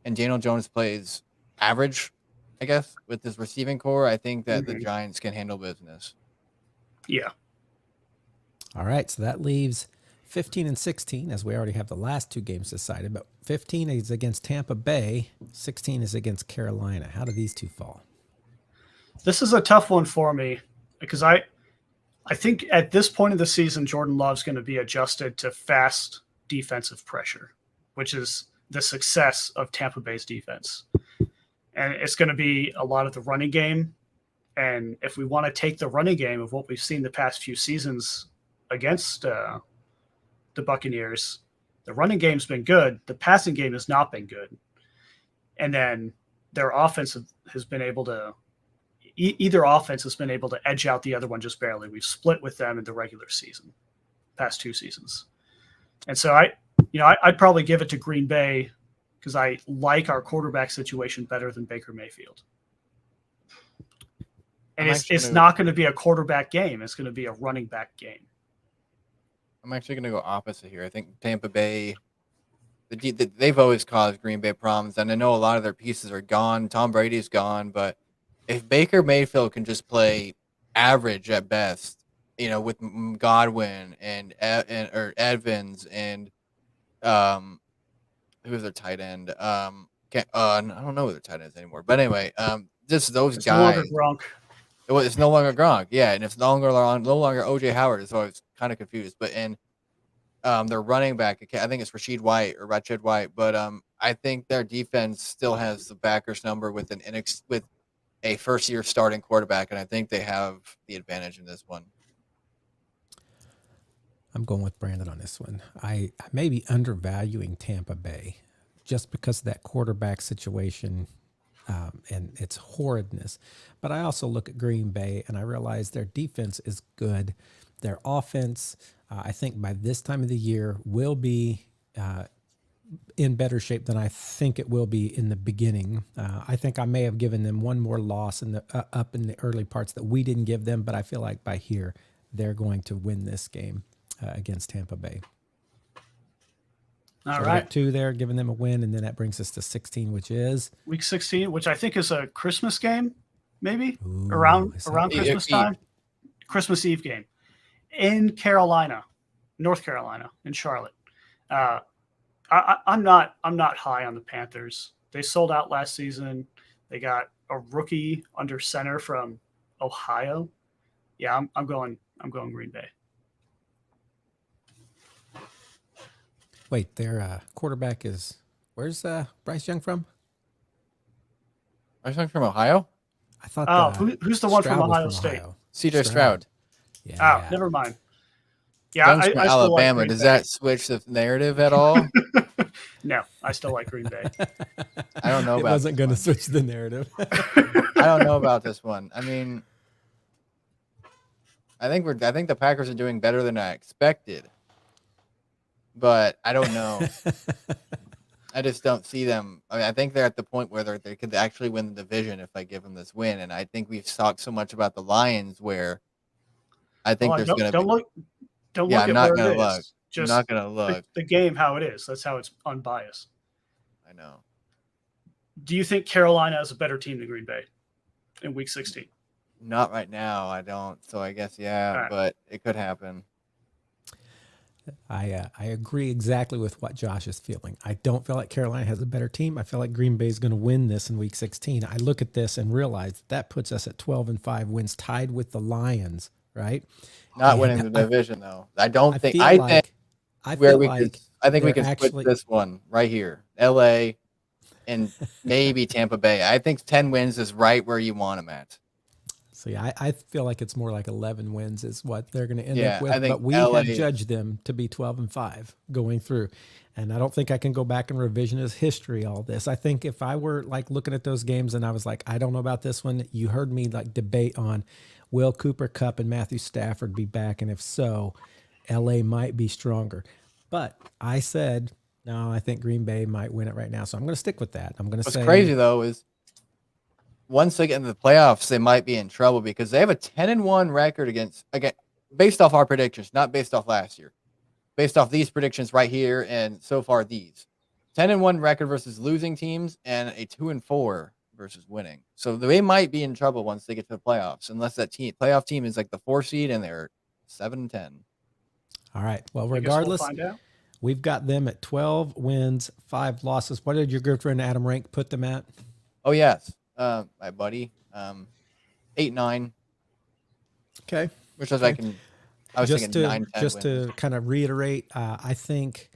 and Daniel Jones plays average, I guess, with his receiving core, I think that the Giants can handle business. Yeah. All right, so that leaves 15 and 16, as we already have the last two games decided. But 15 is against Tampa Bay, 16 is against Carolina. How do these two fall? This is a tough one for me because I think at this point of the season, Jordan Love's going to be adjusted to fast defensive pressure, which is the success of Tampa Bay's defense. And it's going to be a lot of the running game. And if we want to take the running game of what we've seen the past few seasons against the Buccaneers, the running game's been good. The passing game has not been good. And then their offense has been able to either offense has been able to edge out the other one just barely. We've split with them in the regular season, past two seasons. And so I'd probably give it to Green Bay because I like our quarterback situation better than Baker Mayfield. And it's not going to be a quarterback game. It's going to be a running back game. I'm actually going to go opposite here. I think Tampa Bay, they've always caused Green Bay problems, and I know a lot of their pieces are gone. Tom Brady's gone, but if Baker Mayfield can just play average at best, with Godwin and Evans and who's their tight end? I don't know who their tight end is anymore. But anyway, just those it's guys. No longer Gronk. It's no longer Gronk, yeah, and it's no longer O.J. Howard. So I was kind of confused. But their running back, I think it's Rashid White. But I think their defense still has the backers number with with a first-year starting quarterback, and I think they have the advantage in this one. I'm going with Brandon on this one. I may be undervaluing Tampa Bay just because of that quarterback situation and its horridness. But I also look at Green Bay and I realize their defense is good. Their offense, I think by this time of the year, will be in better shape than I think it will be in the beginning. I think I may have given them one more loss in the up in the early parts that we didn't give them, but I feel like by here they're going to win this game against Tampa Bay. All so right. 2 there, giving them a win, and then that brings us to 16, which is Week 16, which I think is a Christmas game, maybe Ooh, around is that- Christmas time, Christmas Eve game in Carolina, North Carolina, in Charlotte. I'm not high on the Panthers. They sold out last season. They got a rookie under center from Ohio. Yeah, I'm going Green Bay. Wait, their quarterback is where's Bryce Young from? Bryce Young from Ohio? I thought. Who's the one Stroud from was Ohio State? Ohio. C.J. Stroud. Yeah. Never mind. Yeah, Young's I from still like Alabama. Green Does Bay. that switch the narrative at all? No, I still like Green Bay. I don't know It about wasn't going to switch the narrative. I don't know about this one. I mean, I think the Packers are doing better than I expected, but I don't know. I just don't see them. I mean, I think they're at the point where they could actually win the division if I give them this win. And I think we've talked so much about the Lions, where I think there's going to be. Don't Yeah, look I'm at not where gonna it is. look. Just I'm not gonna look. the game how it is. That's how it's unbiased. I know. Do you think Carolina is a better team than Green Bay in Week 16? Not right now. I don't. So I guess Right. but it could happen. I agree exactly with what Josh is feeling. I don't feel like Carolina has a better team. I feel like Green Bay is going to win this in Week 16. I look at this and realize that puts us at 12-5 wins, tied with the Lions, right? Not And winning the division though. I don't think. feel I like- think I where feel we like could. I think we they're can actually- split this one right here. L.A. and maybe Tampa Bay. I think 10 wins is right where you want them at. So yeah, I feel like it's more like 11 wins is what they're going to end Yeah, up with. I think But we LA have judged them to be 12-5 going through. And I don't think I can go back and revisionist history all this. I think if I were like looking at those games and I was like, I don't know about this one, you heard me like debate on will Cooper Kupp and Matthew Stafford be back? And if so, LA might be stronger. But I said, no, I think Green Bay might win it right now. So I'm going to stick with that. I'm going to What's say crazy though is once they get into the playoffs, they might be in trouble because they have a 10-1 record against based off our predictions, not based off last year. based off these predictions right here, and so far these 10-1 record versus losing teams, and a 2-4 versus winning. So they might be in trouble once they get to the playoffs, unless that playoff team is like the 4 seed and they're 7-10. All right. Well, I guess we'll regardless, find out. we've got them at 12 wins, 5 losses. What did your good friend Adam Rank put them at? Oh yes, my buddy, 8-9. Okay. Which was I was just thinking to 9-10 just wins. to kind of reiterate, I think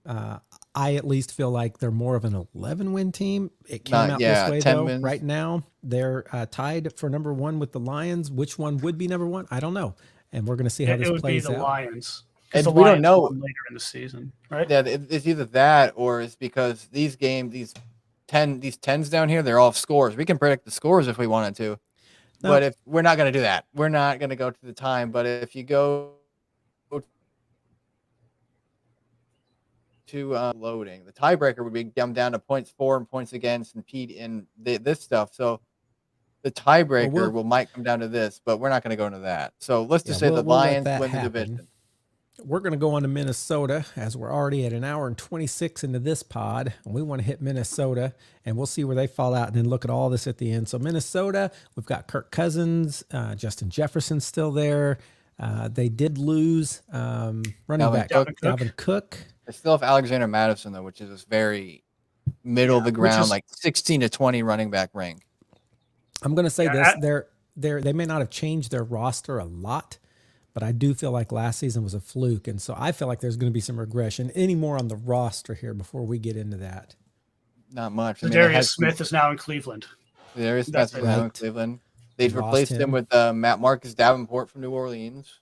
I at least feel like they're more of an 11-win team. It came out this way 10 though. wins. Right now, they're tied for number 1 with the Lions. Which one would be number 1? I don't know, and we're going to see how It this would be plays the out. Lions. And The we don't Lions know. won later in the season, right? Yeah, it's either that or it's because these games, these 10s down here, they're all scores. We can predict the scores if we wanted to, No. but if we're not going to do that, we're not going to go to the time. But if you go to loading, the tiebreaker would be down to points for and points against and Pete in this stuff. So the tiebreaker might come down to this, but we're not going to go into that. So let's just say the we'll let Lions that win the happen. division. We're going to go on to Minnesota as we're already at 1 hour and 26 into this pod. And we want to hit Minnesota, and we'll see where they fall out and then look at all this at the end. So Minnesota, we've got Kirk Cousins, Justin Jefferson's still there. They did lose running back Dalvin Cook. They still have Alexander Madison, though, which is this very middle of the ground, like 16 to 20 running back rank. I'm going to say they may not have changed their roster a lot, but I do feel like last season was a fluke. And so I feel like there's going to be some regression. Any more on the roster here before we get into that? Not much. Darius Smith is now in Cleveland. Darius Smith is now in Cleveland. They've replaced him with Matt Marcus Davenport from New Orleans.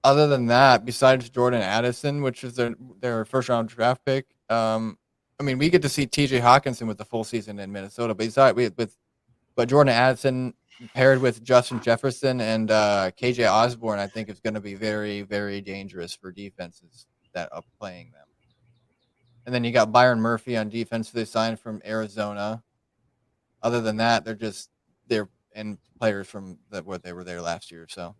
Other than that, besides Jordan Addison, which is their first round draft pick, we get to see TJ Hawkinson with the full season in Minnesota. But Jordan Addison paired with Justin Jefferson and KJ Osborne, I think is going to be very, very dangerous for defenses that are playing them. And then you got Byron Murphy on defense. They signed from Arizona. Other than that, they're players from what they were there last year. So.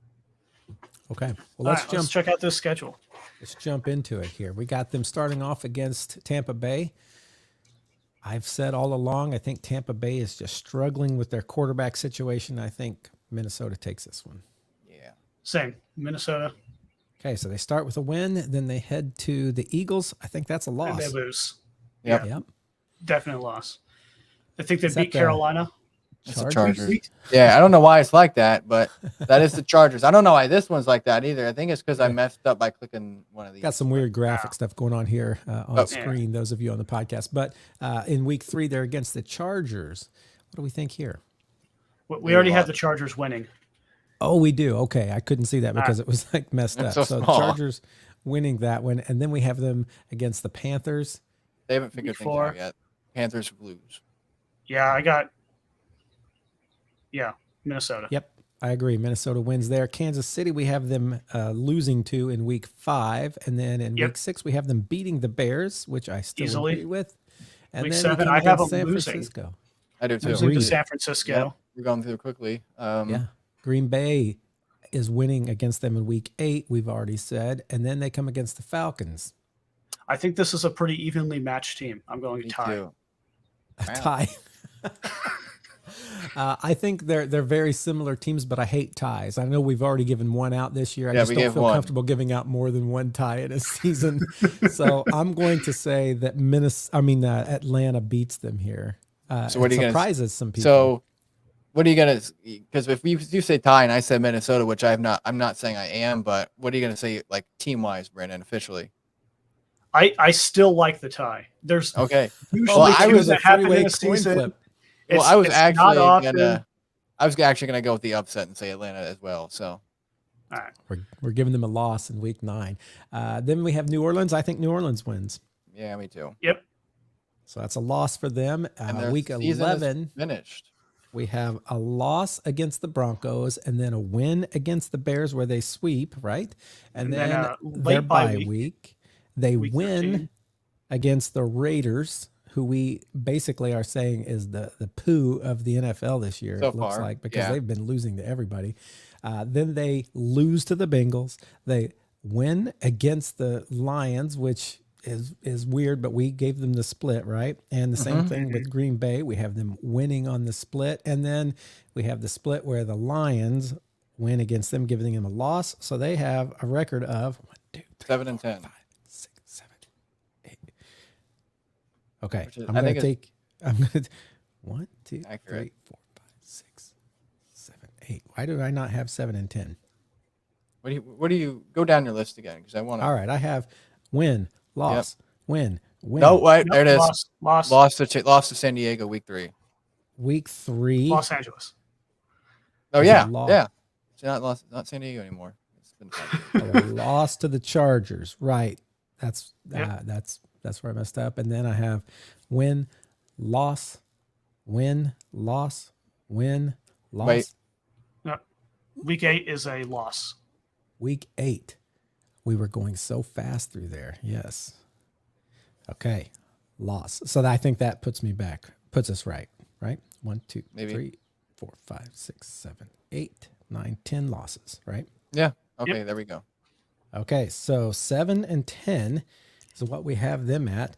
Okay. Well, let's check out this schedule. Let's jump into it here. We got them starting off against Tampa Bay. I've said all along, I think Tampa Bay is just struggling with their quarterback situation. I think Minnesota takes this one. Yeah. Same. Minnesota. Okay, so they start with a win, then they head to the Eagles. I think that's a loss. And they lose. Yep. Yep. Definite loss. I think they beat Carolina. It's the Chargers. Yeah, I don't know why it's like that, but that is the Chargers. I don't know why this one's like that either. I think it's because I messed up by clicking one of these. Got some weird graphic stuff going on here on screen, those of you on the podcast. But in week 3, they're against the Chargers. What do we think here? We already have the Chargers winning. Oh, we do. Okay, I couldn't see that because it was like messed up. So the Chargers winning that one, and then we have them against the Panthers. They haven't figured things out yet. Panthers lose. Yeah, Minnesota. Yep, I agree. Minnesota wins there. Kansas City, we have them losing to in week 5, and then in week 6 we have them beating the Bears, which I still agree with. And week then 7, I have them San losing. Francisco. I do too. Losing to San Francisco. Yep. We're going through quickly. Green Bay is winning against them in week 8, we've already said, and then they come against the Falcons. I think this is a pretty evenly matched team. I'm going to tie. Too. A tie. I think they're very similar teams, but I hate ties. I know we've already given one out this year. I just don't feel comfortable giving out more than one tie in a season. So I'm going to say that Atlanta beats them here. So what are you going to surprises some people? So what are you going to? Because if you say tie and I said Minnesota, which I'm not saying I am, but what are you going to say like team wise, Brandon, officially? I still like the tie. There's okay. Usually teams that happen in a season. Flip. I was actually gonna go with the upset and say Atlanta as well. So, all right, we're giving them a loss in week 9. Then we have New Orleans. I think New Orleans wins. Yeah, me too. Yep. So that's a loss for them. Week 11 finished. We have a loss against the Broncos and then a win against the Bears where they sweep, right? And then their bye week. They win 13. against the Raiders, who we basically are saying is the poo of the NFL this year, so it looks far, like, because they've been losing to everybody. Then they lose to the Bengals. They win against the Lions, which is weird, but we gave them the split, right? And the same thing with Green Bay. We have them winning on the split. And then we have the split where the Lions win against them, giving them a loss. So they have a record of 1, 2, 3, 7 and 4, 10. 5, 6, 7, 8. Okay. Which is- I'm I going think to it's take, I'm going to, 1, 2, accurate. 3, 4, 5, 6, 7, 8. Why do I not have 7 and 10? What do you go down your list again? Because I want to. All right. I have win, loss, win, win. No, wait, Nope, there it is. Lost Lost to San Diego week 3. Week 3. Los Angeles. Oh Is it yeah, lost? yeah. It's not San Diego anymore. It's been 5 years. A loss to the Chargers. Right. That's Yep. that's where I messed up. And then I have win, loss, win, loss, win, loss. Wait. No, week 8 is a loss. Week 8. We were going so fast through there. Yes. Okay. Loss. So I think that puts us right. Right? 1, 2, Maybe. 3, 4, 5, 6, 7, 8, 9, 10 losses. Right? Yeah. Okay, there we go. Okay, so 7 and 10 is what we have them at.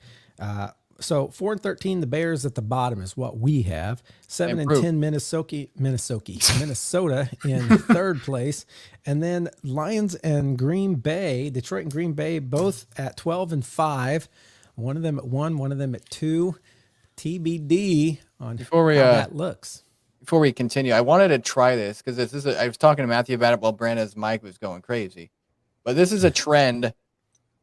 So 4 and 13, the Bears at the bottom is what we have. 7 Improved. and 10, Minnesota in third place, and then Lions and Green Bay, Detroit and Green Bay, both at 12 and 5. One of them at 1, one of them at 2. TBD on Before we, how that looks. Before we continue, I wanted to try this because I was talking to Matthew about it while Brandon's mic was going crazy. But this is a trend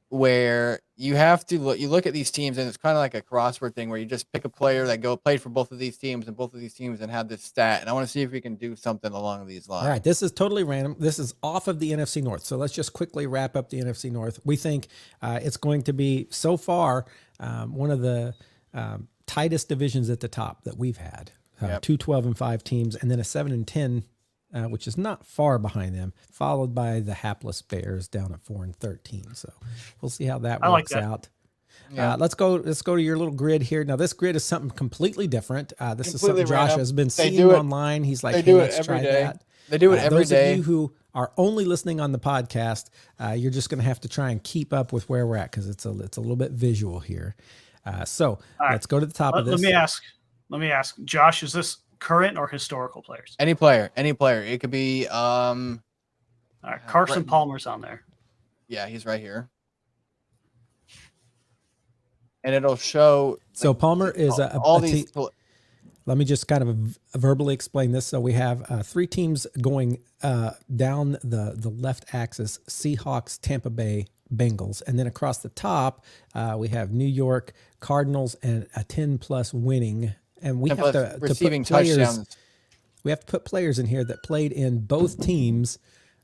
where you have to look at these teams, and it's kind of like a crossword thing where you just pick a player that played for both of these teams and have this stat. And I want to see if we can do something along these lines. All right, this is totally random. This is off of the NFC North. So let's just quickly wrap up the NFC North. We think it's going to be, so far, one of the tightest divisions at the top that we've had. Yep. 2 12 and 5 teams, and then a 7 and 10, which is not far behind them, followed by the hapless Bears down at 4 and 13. So we'll see how that works out. Yeah. Let's go to your little grid here. Now this grid is something completely different. This is something Completely Josh random. has been They seeing do it- online. He's like, they hey, do it let's every try day. that. They do it every those day. of you who are only listening on the podcast, you're just going to have to try and keep up with where we're at because it's a little bit visual here. So right. let's go to the top of this. Let me ask, Josh, is this current or historical players? Any player. It could be All right, Carson Brett- Palmer's on there. yeah, he's right here. And it'll show So Palmer is all these let me just kind of verbally explain this. So we have 3 teams going down the left axis: Seahawks, Tampa Bay, Bengals, and then across the top we have New York Cardinals and a 10+ winning. And we have to receiving put players, touchdowns. we have to put players in here that played in both teams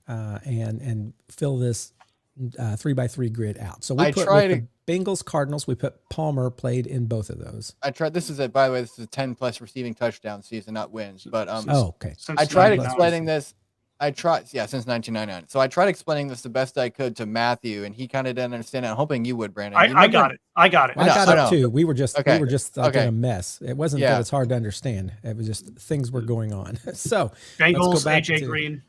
and fill this 3x3 grid out. So we put the Bengals, Cardinals. We put Palmer played in both of those. I tried. This is by the way, this is a 10+ receiving touchdown season, not wins. But Okay. Since I tried 99. explaining this. Since 1999. So I tried explaining this the best I could to Matthew, and he kind of didn't understand it. I'm hoping you would, Brandon. I got it. I got know. it too. We were just Okay. like Okay. in a mess. It wasn't Yeah. that it's hard to understand. It was just things were going on. So Bengals, let's go back AJ to- Green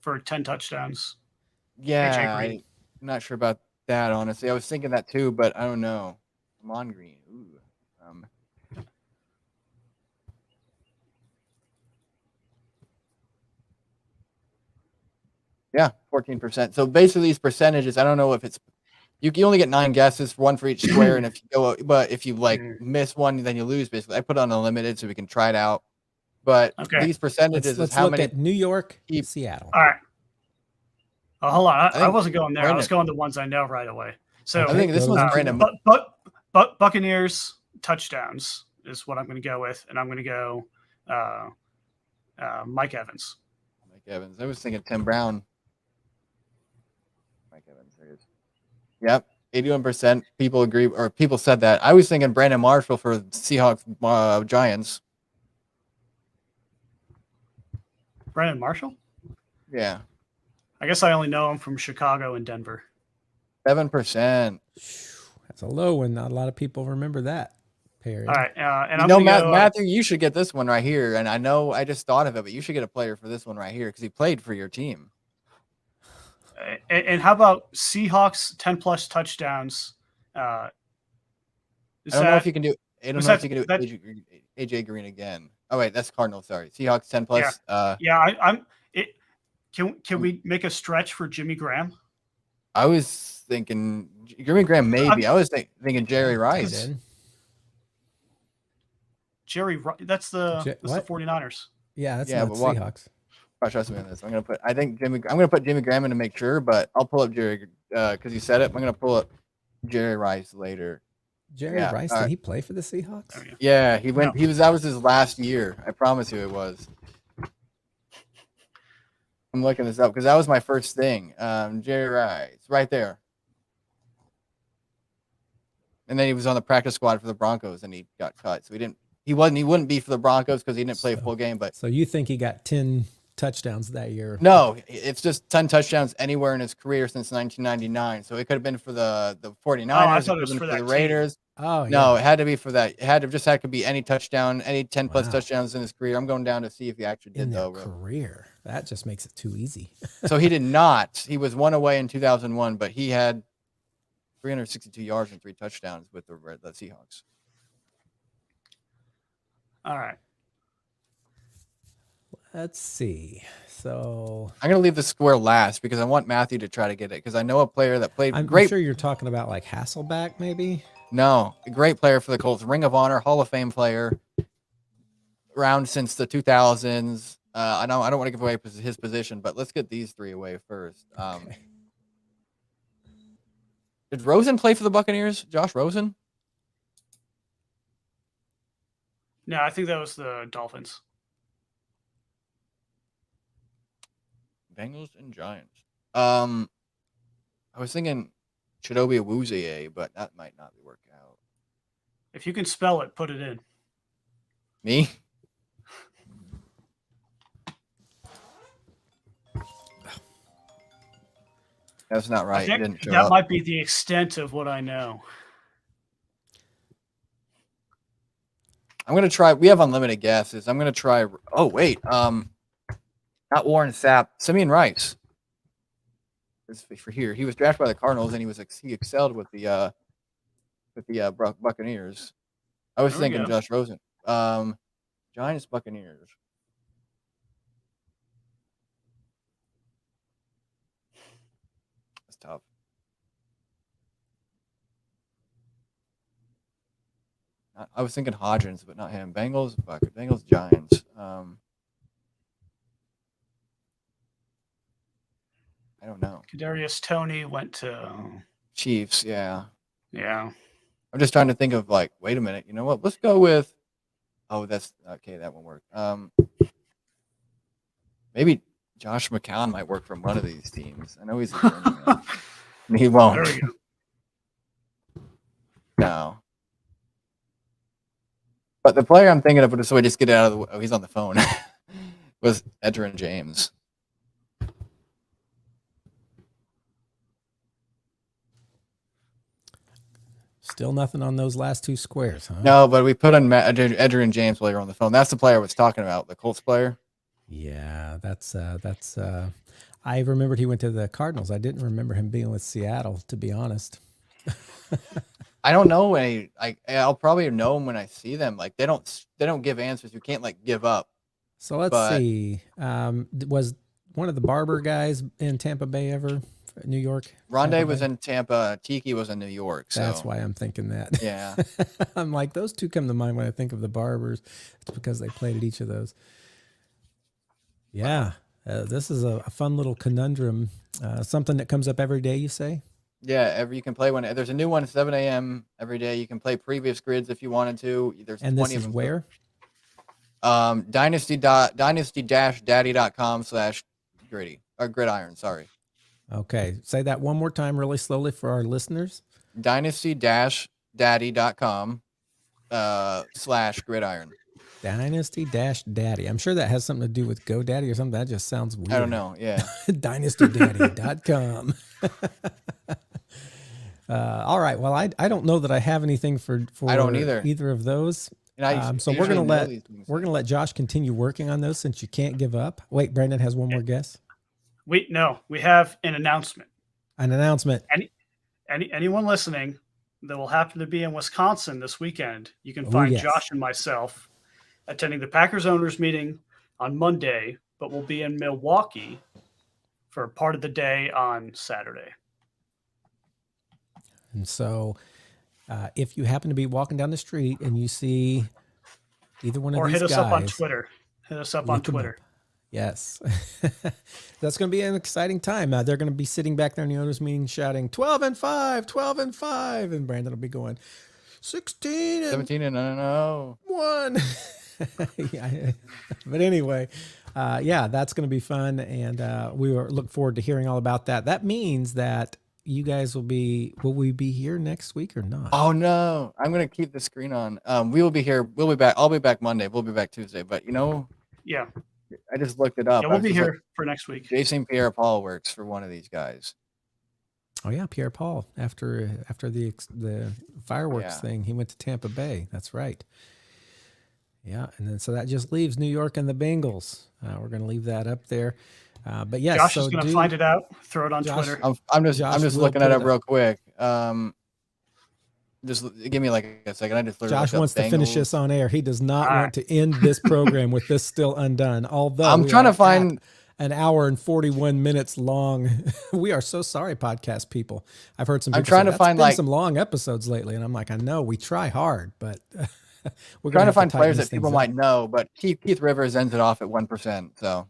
for 10 touchdowns. Yeah, Green. I'm not sure about that, honestly. I was thinking that too, but I don't know. Come on, Green. Ooh. Yeah, 14%. So basically, these percentages, I don't know if it's you only get 9 guesses, 1 for each square, and if you go, but if you miss one, then you lose. Basically, I put it on unlimited so we can try it out. But Okay. these percentages let's is how look many. at New York, keep- Seattle. All right. Oh, hold on. I think wasn't going there. I was Brandon- going the ones I know right away. So I think this those- one's random. Buccaneers touchdowns is what I'm going to go with, and I'm going to go Mike Evans. Mike Evans. I was thinking Tim Brown. Mike Evans. There he is. Yep. 81% people agree, or people said that. I was thinking Brandon Marshall for Seahawks Giants. Brandon Marshall? Yeah. I guess I only know him from Chicago and Denver. 7%. That's a low one. Not a lot of people remember that. Perry. All right. And You I'm know, going to go Matthew, you should get this one right here. And I know I just thought of it, but you should get a player for this one right here because he played for your team. And how about Seahawks 10+ touchdowns? I don't know if you can do. I don't was know if that- you can do AJ Green again. Oh wait, that's Cardinals. Sorry, Seahawks 10 plus. Yeah, I'm. It can we make a stretch for Jimmy Graham? I was thinking Jimmy Graham maybe. I was thinking Jerry Rice. Jerry, that's the 49ers. Yeah, that's not the Seahawks. Trust me on this. I'm gonna put Jimmy Graham in to make sure, but I'll pull up Jerry because you said it. I'm gonna pull up Jerry Rice later. Jerry Rice, did he play for the Seahawks? Yeah, he went. No. That was his last year. I promise you, it was. I'm looking this up because that was my first thing. Jerry Rice, right there. And then he was on the practice squad for the Broncos, and he got cut. So he wouldn't be for the Broncos because he didn't play a full game. But so you think he got 10 touchdowns that year? No, it's just 10 touchdowns anywhere in his career since 1999. So it could have been for the 49ers. Oh, I thought it was for the Raiders. Oh, yeah. No, it had to be for that. It had to be any touchdown, any 10 plus touchdowns in his career. I'm going down to see if he actually did though. Career. That just makes it too easy. So he did not. He was one away in 2001, but he had 362 yards and 3 touchdowns with the Seahawks. All right. Let's see. So I'm going to leave the square last because I want Matthew to try to get it because I know a player that played I'm great. sure you're talking about like Hasselback, maybe? No, a great player for the Colts, Ring of Honor, Hall of Fame player, around since the 2000s. I don't want to give away his position, but let's get these 3 away first. Okay. Did Rosen play for the Buccaneers? Josh Rosen? No, I think that was the Dolphins. Bengals and Giants. I was thinking Chidobe Awuzie, but that might not be working out. If you can spell it, put it in. Me? That's not right. It didn't show that up. might be the extent of what I know. I'm gonna try. We have unlimited guesses. I'm gonna try. Oh wait, not Warren Sapp. Simeon Rice. For here, he was drafted by the Cardinals, and he excelled with the Buccaneers. I was thinking Josh Rosen. Giants, Buccaneers. That's tough. I was thinking Hodgins, but not him. Bengals, Giants. I don't know. Kadarius Toney went to Chiefs. Yeah. Yeah. I'm just trying to think of like, wait a minute. You know what? Let's go with. Oh, that's okay. That won't work. Maybe Josh McCown might work from one of these teams. I know he's a journeyman. He won't. There we go. No. But the player I'm thinking of, so we just get it out of the way. Oh, he's on the phone. Was Edgerrin James. Still nothing on those last 2 squares, huh? No, but we put on Edgerrin James while you're on the phone. That's the player I was talking about, the Colts player. Yeah, that's. I remembered he went to the Cardinals. I didn't remember him being with Seattle, to be honest. I don't know I'll probably know them when I see them. Like they don't give answers. You can't like give up. So let's see. Was one of the Barber guys in Tampa Bay ever? New York? Rondé was in Tampa. Tiki was in New York. So. That's why I'm thinking that. Yeah. I'm like, those 2 come to mind when I think of the Barbers. It's because they played at each of those. Yeah. This is a fun little conundrum. Something that comes up every day, you say? Yeah, you can play one. There's a new one at 7 a.m. every day. You can play previous grids if you wanted to. There's and 20 this is where? Dynasty-daddy.com/gritty or gridiron. Sorry. Okay, say that one more time, really slowly for our listeners. Dynasty-daddy.com/gridiron. Dynasty-daddy. I'm sure that has something to do with GoDaddy or something. That just sounds weird. I don't know. Yeah. Dynastydaddy.com. All right. Well, I don't know that I have anything for I don't either of those. So we're gonna let Josh continue working on those since you can't give up. Wait, Brandon has one more guess. We have an announcement. An announcement. Anyone listening that will happen to be in Wisconsin this weekend, you can find yes. Josh and myself attending the Packers owners meeting on Monday, but we'll be in Milwaukee for part of the day on Saturday. And so if you happen to be walking down the street and you see either one of or these hit us guys, up on Twitter. Hit us up on look 'em Twitter. up. Yes. That's going to be an exciting time. They're going to be sitting back there in the owners meeting shouting 12-5, 12-5. And Brandon will be going 16 17 and no. 1. Yeah. But anyway, that's going to be fun. And we look forward to hearing all about that. That means that you guys will we be here next week or not? Oh no, I'm going to keep the screen on. We will be here. We'll be back. I'll be back Monday. We'll be back Tuesday, but Yeah. I just looked it up. Yeah, we'll be here for next week. Jason Pierre-Paul works for one of these guys. Oh yeah, Pierre Paul. After the fireworks thing, he went to Tampa Bay. That's right. Yeah, and then so that just leaves New York and the Bengals. We're going to leave that up there. But yes, Josh is going to find it out. Throw it on Twitter. I'm just looking it up real quick. Just give me like a second. I just Josh wants to finish this on air. He does not want to end this program with this still undone. Although I'm trying to find an hour and 41 minutes long. We are so sorry, podcast people. I've heard some people I'm trying to find some long episodes lately, and I'm like, I know we try hard, but we're trying to find players that people might know. But Keith Rivers ends it off at 1%. So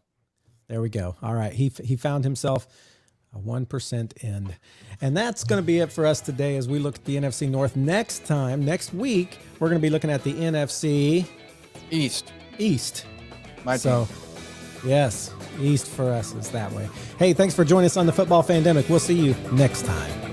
there we go. All right, he found himself a 1% end. And that's going to be it for us today as we look at the NFC North. Next week, we're going to be looking at the NFC East. My team. Yes, East for us is that way. Hey, thanks for joining us on the Football Fandemic. We'll see you next time.